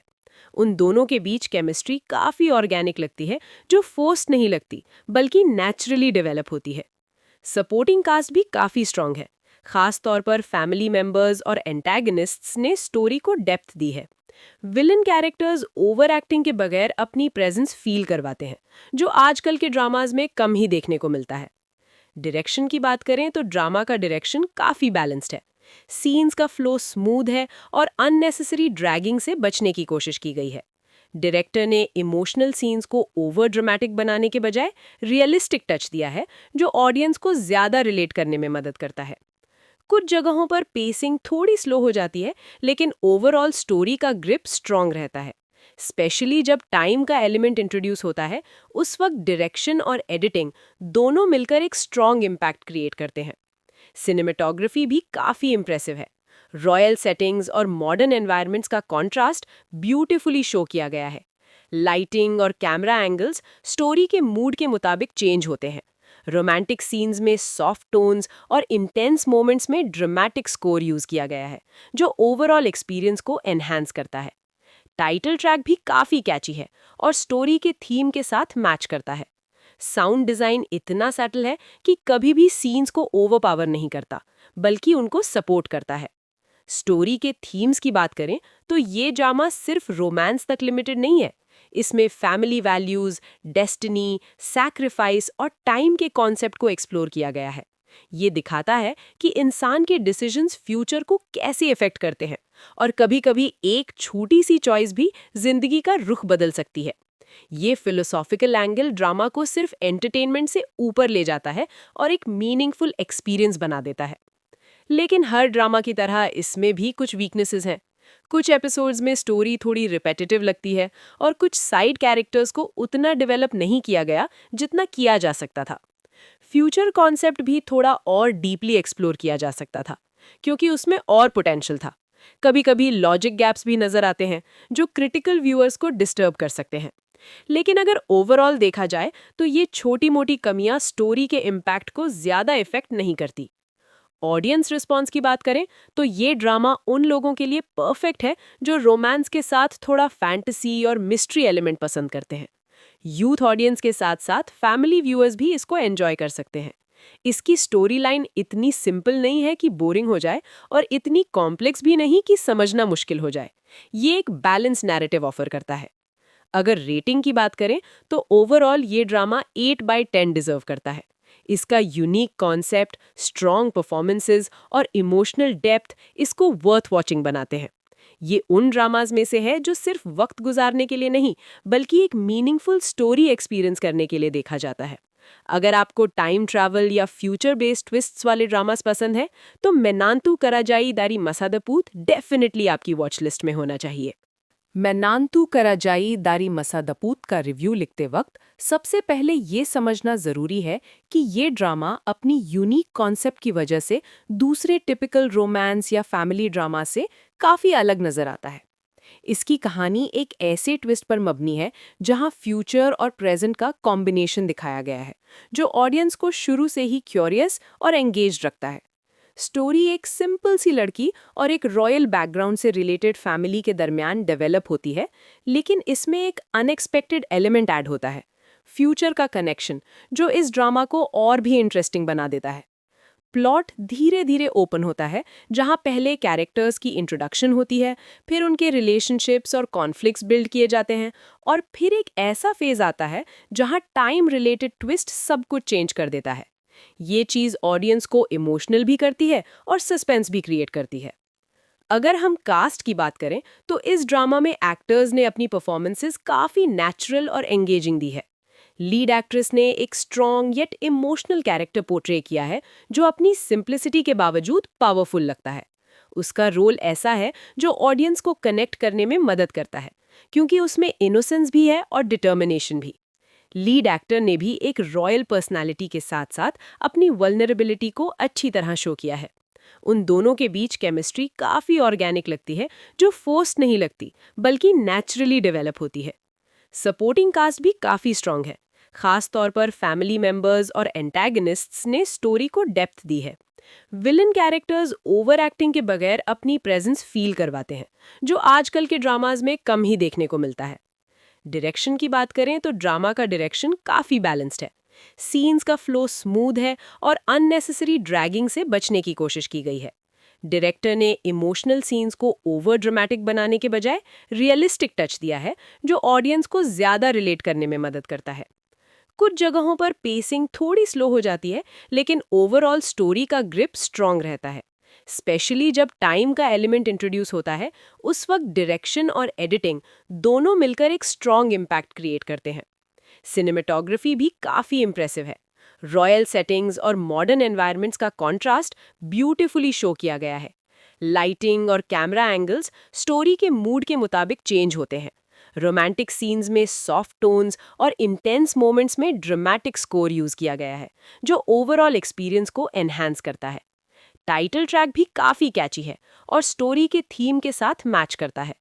उन दोनों के बीच केमिस्ट्री काफ़ी ऑर्गेनिक लगती है, जो फोर्स्ड नहीं लगती, बल्कि नेचुरली डेवलप होती है। सपोर्टिंग कास्ट भी काफ़ी स्ट्रांग है। खास तौर पर फैमिली मेंबर्स और एंटैगनिस्ट्स ने स्टोरी को डेप्थ दी है। विलन कैरेक्टर्स ओवर एक्टिंग के बगैर अपनी प्रेजेंस फील करवाते हैं, जो आजकल के ड्रामाज में कम ही देखने को मिलता है। डायरेक्शन की बात करें तो ड्रामा का डायरेक्शन काफ़ी बैलेंस्ड है। सीन्स का फ्लो स्मूथ है और अननेसेसरी ड्रैगिंग से बचने की कोशिश की गई है। डायरेक्टर ने इमोशनल सीन्स को ओवर ड्रामेटिक बनाने के बजाय रियलिस्टिक टच दिया है, जो ऑडियंस को ज़्यादा रिलेट करने में मदद करता है। कुछ जगहों पर पेसिंग थोड़ी स्लो हो जाती है, लेकिन ओवरऑल स्टोरी का ग्रिप स्ट्रांग रहता है। स्पेशली जब टाइम का एलिमेंट इंट्रोड्यूस होता है, उस वक्त डायरेक्शन और एडिटिंग दोनों मिलकर एक स्ट्रांग इम्पैक्ट क्रिएट करते हैं। सिनेमेटोग्राफी भी काफ़ी इम्प्रेसिव है। रॉयल सेटिंग्स और मॉडर्न एनवायरनमेंट्स का कॉन्ट्रास्ट ब्यूटीफुली शो किया गया है। लाइटिंग और कैमरा एंगल्स स्टोरी के मूड के मुताबिक चेंज होते हैं। रोमांटिक सीन्स में सॉफ्ट टोन्स और इंटेंस मोमेंट्स में ड्रामेटिक स्कोर यूज किया गया है, जो ओवरऑल एक्सपीरियंस को एनहांस करता है। टाइटल ट्रैक भी काफ़ी कैची है और स्टोरी के थीम के साथ मैच करता है। साउंड डिज़ाइन इतना सैटल है कि कभी भी सीन्स को ओवरपावर नहीं करता, बल्कि उनको सपोर्ट करता है। स्टोरी के थीम्स की बात करें तो ये ड्रामा सिर्फ रोमांस तक लिमिटेड नहीं है। इसमें फैमिली वैल्यूज, डेस्टिनी, सैक्रिफाइस और टाइम के कॉन्सेप्ट को एक्सप्लोर किया गया है। ये दिखाता है कि इंसान के डिसीजंस फ्यूचर को कैसे इफेक्ट करते हैं, और कभी-कभी एक छोटी सी चॉइस भी जिंदगी का रुख बदल सकती है। ये फिलोसॉफिकल एंगल ड्रामा को सिर्फ एंटरटेनमेंट से ऊपर ले जाता है और एक मीनिंगफुल एक्सपीरियंस बना देता है। लेकिन हर ड्रामा की तरह इसमें भी कुछ वीकनेसेस हैं। कुछ एपिसोड्स में स्टोरी थोड़ी रिपेटिटिव लगती है और कुछ साइड कैरेक्टर्स को उतना डेवलप नहीं किया गया जितना किया जा सकता था। फ्यूचर कॉन्सेप्ट भी थोड़ा और डीपली एक्सप्लोर किया जा सकता था, क्योंकि उसमें और पोटेंशियल था। कभी-कभी लॉजिक गैप्स भी नजर आते हैं, जो क्रिटिकल व्यूअर्स को डिस्टर्ब कर सकते हैं। लेकिन अगर ओवरऑल देखा जाए तो ये छोटी-मोटी कमियां स्टोरी के इम्पैक्ट को ज्यादा इफेक्ट नहीं करती। ऑडियंस रिस्पॉन्स की बात करें तो ये ड्रामा उन लोगों के लिए परफेक्ट है जो रोमांस के साथ थोड़ा फैंटेसी और मिस्ट्री एलिमेंट पसंद करते हैं। यूथ ऑडियंस के साथ साथ फैमिली व्यूअर्स भी इसको एंजॉय कर सकते हैं। इसकी स्टोरी लाइन इतनी सिंपल नहीं है कि बोरिंग हो जाए, और इतनी कॉम्प्लेक्स भी नहीं कि समझना मुश्किल हो जाए। ये एक बैलेंस नैरेटिव ऑफर करता है। अगर रेटिंग की बात करें तो ओवरऑल ये ड्रामा 8/10 डिजर्व करता है। इसका यूनिक कॉन्सेप्ट, स्ट्रॉन्ग परफॉर्मेंसेस और इमोशनल डेप्थ इसको वर्थ वॉचिंग बनाते हैं। ये उन ड्रामाज में से है जो सिर्फ वक्त गुजारने के लिए नहीं, बल्कि एक मीनिंगफुल स्टोरी एक्सपीरियंस करने के लिए देखा जाता है। अगर आपको टाइम ट्रैवल या फ्यूचर बेस्ड ट्विस्ट्स वाले ड्रामास पसंद है, तो मेनांतु कराजाई दारी मसादपूत डेफिनेटली आपकी वॉच लिस्ट में होना चाहिए। मेनांतु कराजाई दारी मसादपूत का रिव्यू लिखते वक्त सबसे पहले ये समझना ज़रूरी है कि ये ड्रामा अपनी यूनिक कॉन्सेप्ट की वजह से दूसरे टिपिकल रोमांस या फैमिली ड्रामा से काफ़ी अलग नज़र आता है। इसकी कहानी एक ऐसे ट्विस्ट पर मबनी है जहां फ्यूचर और प्रेजेंट का कॉम्बिनेशन दिखाया गया है, जो ऑडियंस को शुरू से ही क्यूरियस और एंगेज रखता है। स्टोरी एक सिंपल सी लड़की और एक रॉयल बैकग्राउंड से रिलेटेड फैमिली के दरमियान डेवलप होती है, लेकिन इसमें एक अनएक्सपेक्टेड एलिमेंट ऐड होता है, फ्यूचर का कनेक्शन, जो इस ड्रामा को और भी इंटरेस्टिंग बना देता है। प्लॉट धीरे धीरे ओपन होता है, जहां पहले कैरेक्टर्स की इंट्रोडक्शन होती है, फिर उनके रिलेशनशिप्स और कॉन्फ्लिक्ट्स बिल्ड किए जाते हैं, और फिर एक ऐसा फेज आता है जहां टाइम रिलेटेड ट्विस्ट सब कुछ चेंज कर देता है। ये चीज़ ऑडियंस को इमोशनल भी करती है और सस्पेंस भी क्रिएट करती है। अगर हम कास्ट की बात करें, तो इस ड्रामा में एक्टर्स ने अपनी परफॉर्मेंसेस काफ़ी नेचुरल और एंगेजिंग दी है। लीड एक्ट्रेस ने एक strong yet emotional character portray किया है, जो अपनी सिंप्लिसिटी के बावजूद पावरफुल लगता है। उसका रोल ऐसा है जो ऑडियंस को कनेक्ट करने में मदद करता है, क्योंकि उसमें इनोसेंस भी है और डिटर्मिनेशन भी। लीड एक्टर ने भी एक रॉयल पर्सनालिटी के साथ साथ अपनी वल्नरेबिलिटी को अच्छी तरह शो किया है। उन दोनों के बीच केमिस्ट्री काफ़ी ऑर्गेनिक लगती है, जो फोर्स्ड नहीं लगती, बल्कि नेचुरली डेवलप होती है। सपोर्टिंग कास्ट भी काफ़ी स्ट्रांग है। खास तौर पर फैमिली मेंबर्स और एंटैगनिस्ट्स ने स्टोरी को डेप्थ दी है। विलन कैरेक्टर्स ओवर एक्टिंग के बगैर अपनी प्रेजेंस फील करवाते हैं, जो आजकल के ड्रामाज में कम ही देखने को मिलता है। डायरेक्शन की बात करें तो ड्रामा का डायरेक्शन काफ़ी बैलेंस्ड है। सीन्स का फ्लो स्मूथ है और अननेसेसरी ड्रैगिंग से बचने की कोशिश की गई है। डायरेक्टर ने इमोशनल सीन्स को ओवर ड्रामेटिक बनाने के बजाय रियलिस्टिक टच दिया है, जो ऑडियंस को ज़्यादा रिलेट करने में मदद करता है। कुछ जगहों पर पेसिंग थोड़ी स्लो हो जाती है, लेकिन ओवरऑल स्टोरी का ग्रिप स्ट्रांग रहता है। स्पेशली जब टाइम का एलिमेंट इंट्रोड्यूस होता है, उस वक्त डायरेक्शन और एडिटिंग दोनों मिलकर एक स्ट्रांग इम्पैक्ट क्रिएट करते हैं। सिनेमेटोग्राफी भी काफ़ी इम्प्रेसिव है। रॉयल सेटिंग्स और मॉडर्न एनवायरनमेंट्स का कॉन्ट्रास्ट ब्यूटीफुली शो किया गया है। लाइटिंग और कैमरा एंगल्स स्टोरी के मूड के मुताबिक चेंज होते हैं। रोमांटिक सीन्स में सॉफ्ट टोन्स और इंटेंस मोमेंट्स में ड्रामेटिक स्कोर यूज किया गया है, जो ओवरऑल एक्सपीरियंस को एनहांस करता है। टाइटल ट्रैक भी काफ़ी कैची है और स्टोरी के थीम के साथ मैच करता है।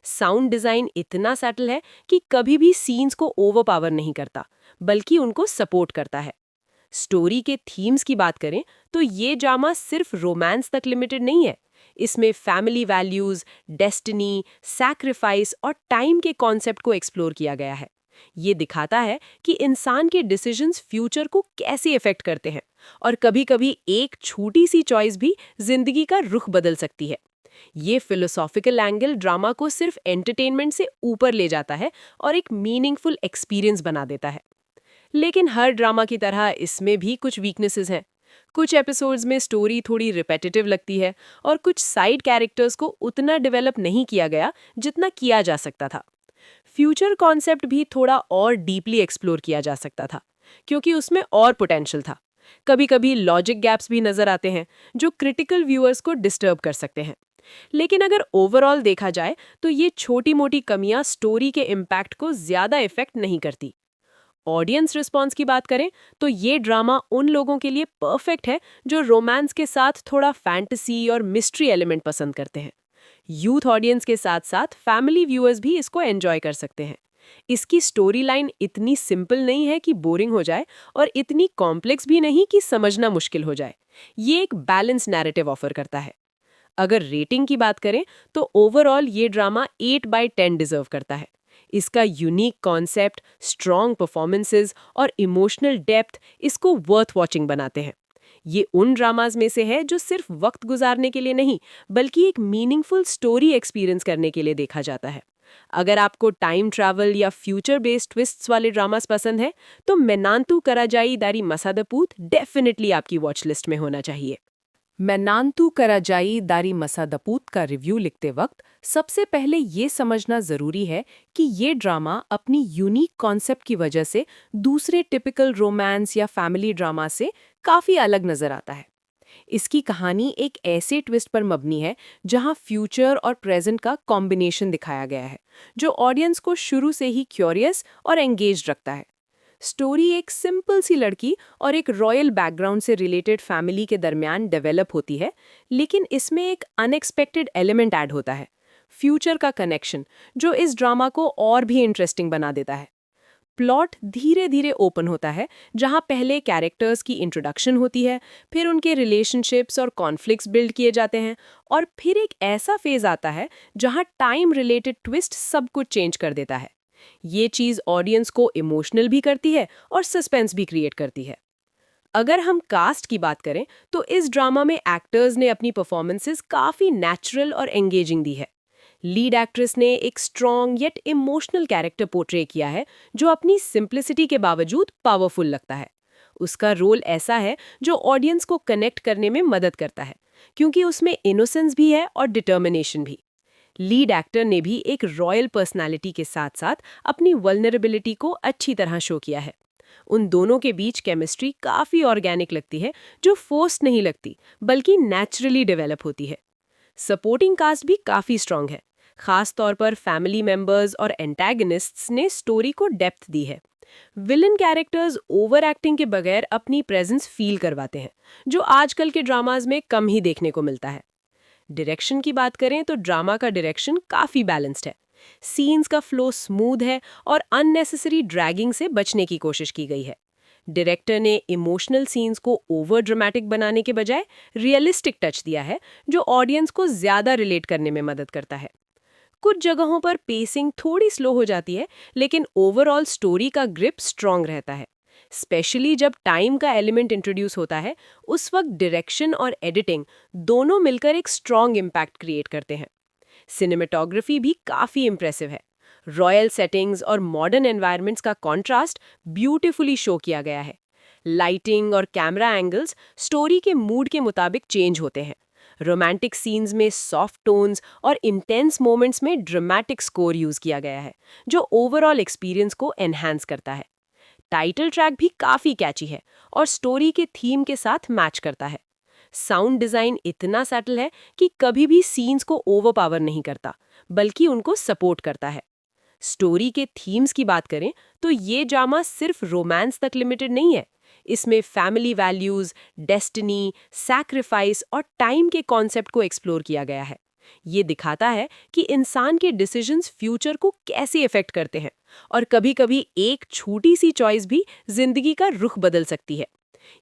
साउंड डिज़ाइन इतना सैटल है कि कभी भी सीन्स को ओवरपावर नहीं करता, बल्कि उनको सपोर्ट करता है। स्टोरी के थीम्स की बात करें तो ये ड्रामा सिर्फ रोमांस तक लिमिटेड नहीं है। इसमें फैमिली वैल्यूज, डेस्टिनी, सैक्रिफाइस और टाइम के कॉन्सेप्ट को एक्सप्लोर किया गया है। ये दिखाता है कि इंसान के डिसीजंस फ्यूचर को कैसे इफेक्ट करते हैं, और कभी-कभी एक छोटी सी चॉइस भी जिंदगी का रुख बदल सकती है। ये फिलोसॉफिकल एंगल ड्रामा को सिर्फ एंटरटेनमेंट से ऊपर ले जाता है और एक मीनिंगफुल एक्सपीरियंस बना देता है। लेकिन हर ड्रामा की तरह इसमें भी कुछ वीकनेसेस हैं। कुछ एपिसोड्स में स्टोरी थोड़ी रिपेटिटिव लगती है और कुछ साइड कैरेक्टर्स को उतना डेवलप नहीं किया गया जितना किया जा सकता था। फ्यूचर कॉन्सेप्ट भी थोड़ा और डीपली एक्सप्लोर किया जा सकता था, क्योंकि उसमें और पोटेंशियल था। कभी-कभी लॉजिक गैप्स भी नजर आते हैं, जो क्रिटिकल व्यूअर्स को डिस्टर्ब कर सकते हैं। लेकिन अगर ओवरऑल देखा जाए तो ये छोटी-मोटी कमियां स्टोरी के इम्पैक्ट को ज्यादा इफेक्ट नहीं करती। ऑडियंस रिस्पॉन्स की बात करें तो ये ड्रामा उन लोगों के लिए परफेक्ट है जो रोमांस के साथ थोड़ा फैंटेसी और मिस्ट्री एलिमेंट पसंद करते हैं। यूथ ऑडियंस के साथ साथ फैमिली व्यूअर्स भी इसको एंजॉय कर सकते हैं। इसकी स्टोरी लाइन इतनी सिंपल नहीं है कि बोरिंग हो जाए, और इतनी कॉम्प्लेक्स भी नहीं कि समझना मुश्किल हो जाए। ये एक बैलेंस नैरेटिव ऑफर करता है। अगर रेटिंग की बात करें तो ओवरऑल ये ड्रामा 8/10 डिजर्व करता है। इसका यूनिक कॉन्सेप्ट, स्ट्रॉन्ग परफॉर्मेंसेस और इमोशनल डेप्थ इसको वर्थ वॉचिंग बनाते हैं। ये उन ड्रामाज में से है जो सिर्फ वक्त गुजारने के लिए नहीं, बल्कि एक मीनिंगफुल स्टोरी एक्सपीरियंस करने के लिए देखा जाता है। अगर आपको टाइम ट्रैवल या फ्यूचर बेस्ड ट्विस्ट्स वाले ड्रामास पसंद है, तो मेनांतु कराजाई दारी मसादपूत डेफिनेटली आपकी वॉच लिस्ट में होना चाहिए। मेनांतु कराजाई दारी मसादपूत का रिव्यू लिखते वक्त सबसे पहले ये समझना ज़रूरी है कि ये ड्रामा अपनी यूनिक कॉन्सेप्ट की वजह से दूसरे टिपिकल रोमांस या फैमिली ड्रामा से काफ़ी अलग नज़र आता है। इसकी कहानी एक ऐसे ट्विस्ट पर मबनी है जहां फ्यूचर और प्रेजेंट का कॉम्बिनेशन दिखाया गया है, जो ऑडियंस को शुरू से ही क्यूरियस और एंगेज्ड रखता है। स्टोरी एक सिंपल सी लड़की और एक रॉयल बैकग्राउंड से रिलेटेड फैमिली के दरमियान डेवलप होती है, लेकिन इसमें एक अनएक्सपेक्टेड एलिमेंट ऐड होता है, फ्यूचर का कनेक्शन, जो इस ड्रामा को और भी इंटरेस्टिंग बना देता है। प्लॉट धीरे धीरे ओपन होता है, जहां पहले कैरेक्टर्स की इंट्रोडक्शन होती है, फिर उनके रिलेशनशिप्स और कॉन्फ्लिक्ट्स बिल्ड किए जाते हैं, और फिर एक ऐसा फेज आता है जहां टाइम रिलेटेड ट्विस्ट सब कुछ चेंज कर देता है। ये चीज़ ऑडियंस को इमोशनल भी करती है और सस्पेंस भी क्रिएट करती है। अगर हम कास्ट की बात करें तो इस ड्रामा में एक्टर्स ने अपनी परफॉर्मेंसेस काफ़ी नेचुरल और एंगेजिंग दी है। लीड एक्ट्रेस ने एक strong yet emotional character portray किया है जो अपनी सिंप्लिसिटी के बावजूद पावरफुल लगता है। उसका रोल ऐसा है जो ऑडियंस को कनेक्ट करने में मदद करता है, क्योंकि उसमें इनोसेंस भी है और डिटर्मिनेशन भी। लीड एक्टर ने भी एक रॉयल पर्सनालिटी के साथ साथ अपनी वल्नरेबिलिटी को अच्छी तरह शो किया है। उन दोनों के बीच केमिस्ट्री काफ़ी ऑर्गेनिक लगती है, जो फोर्स्ड नहीं लगती बल्कि नेचुरली डेवलप होती है। सपोर्टिंग कास्ट भी काफ़ी स्ट्रांग है। खास तौर पर फैमिली मेंबर्स और एंटैगनिस्ट्स ने स्टोरी को डेप्थ दी है। विलन कैरेक्टर्स ओवर एक्टिंग के बगैर अपनी प्रेजेंस फील करवाते हैं, जो आजकल के ड्रामाज में कम ही देखने को मिलता है। डायरेक्शन की बात करें तो ड्रामा का डायरेक्शन काफ़ी बैलेंस्ड है। सीन्स का फ्लो स्मूथ है और अननेसेसरी ड्रैगिंग से बचने की कोशिश की गई है। डायरेक्टर ने इमोशनल सीन्स को ओवर ड्रामेटिक बनाने के बजाय रियलिस्टिक टच दिया है, जो ऑडियंस को ज़्यादा रिलेट करने में मदद करता है। कुछ जगहों पर पेसिंग थोड़ी स्लो हो जाती है, लेकिन ओवरऑल स्टोरी का ग्रिप स्ट्रांग रहता है। स्पेशली जब टाइम का एलिमेंट इंट्रोड्यूस होता है, उस वक्त डायरेक्शन और एडिटिंग दोनों मिलकर एक स्ट्रांग इम्पैक्ट क्रिएट करते हैं। सिनेमेटोग्राफी भी काफ़ी इम्प्रेसिव है। रॉयल सेटिंग्स और मॉडर्न एनवायरनमेंट्स का कॉन्ट्रास्ट ब्यूटीफुली शो किया गया है। लाइटिंग और कैमरा एंगल्स स्टोरी के मूड के मुताबिक चेंज होते हैं। रोमांटिक सीन्स में सॉफ्ट टोन्स और इंटेंस मोमेंट्स में ड्रामेटिक स्कोर यूज किया गया है, जो ओवरऑल एक्सपीरियंस को एनहांस करता है। टाइटल ट्रैक भी काफ़ी कैची है और स्टोरी के थीम के साथ मैच करता है। साउंड डिज़ाइन इतना सैटल है कि कभी भी सीन्स को ओवरपावर नहीं करता, बल्कि उनको सपोर्ट करता है। स्टोरी के थीम्स की बात करें तो ये ड्रामा सिर्फ रोमांस तक लिमिटेड नहीं है। इसमें फैमिली वैल्यूज, डेस्टिनी, सैक्रिफाइस और टाइम के कॉन्सेप्ट को एक्सप्लोर किया गया है। ये दिखाता है कि इंसान के डिसीजंस फ्यूचर को कैसे इफेक्ट करते हैं और कभी-कभी एक छोटी सी चॉइस भी जिंदगी का रुख बदल सकती है।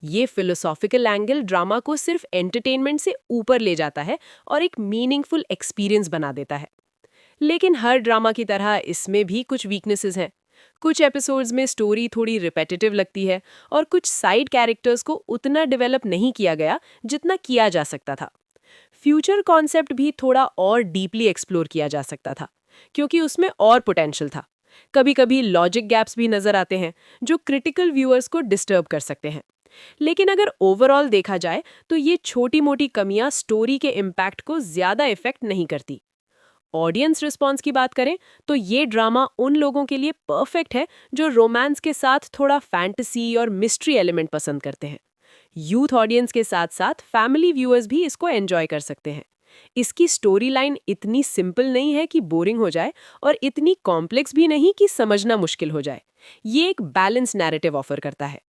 ये फिलोसॉफिकल एंगल ड्रामा को सिर्फ एंटरटेनमेंट से ऊपर ले जाता है और एक मीनिंगफुल एक्सपीरियंस बना देता है। लेकिन हर ड्रामा की तरह इसमें भी कुछ वीकनेसेस हैं। कुछ एपिसोड्स में स्टोरी थोड़ी रिपेटिटिव लगती है और कुछ साइड कैरेक्टर्स को उतना डेवलप नहीं किया गया जितना किया जा सकता था। फ्यूचर कॉन्सेप्ट भी थोड़ा और डीपली एक्सप्लोर किया जा सकता था, क्योंकि उसमें और पोटेंशियल था। कभी-कभी लॉजिक गैप्स भी नजर आते हैं, जो क्रिटिकल व्यूअर्स को डिस्टर्ब कर सकते हैं। लेकिन अगर ओवरऑल देखा जाए तो ये छोटी-मोटी कमियां स्टोरी के इम्पैक्ट को ज्यादा इफेक्ट नहीं करती। ऑडियंस रिस्पॉन्स की बात करें तो ये ड्रामा उन लोगों के लिए परफेक्ट है जो रोमांस के साथ थोड़ा फैंटेसी और मिस्ट्री एलिमेंट पसंद करते हैं। यूथ ऑडियंस के साथ साथ फैमिली व्यूअर्स भी इसको एंजॉय कर सकते हैं। इसकी स्टोरी लाइन इतनी सिंपल नहीं है कि बोरिंग हो जाए और इतनी कॉम्प्लेक्स भी नहीं कि समझना मुश्किल हो जाए। ये एक बैलेंस नैरेटिव ऑफर करता है।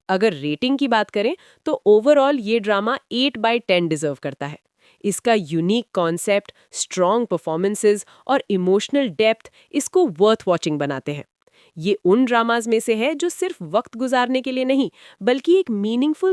अगर रेटिंग की बात करें तो ओवरऑल ये ड्रामा 8/10 डिजर्व करता है। इसका यूनिक कॉन्सेप्ट, स्ट्रॉन्ग परफॉर्मेंसेस और इमोशनल डेप्थ इसको वर्थ वॉचिंग बनाते हैं। ये उन ड्रामाज में से है जो सिर्फ वक्त गुजारने के लिए नहीं, बल्कि एक मीनिंगफुल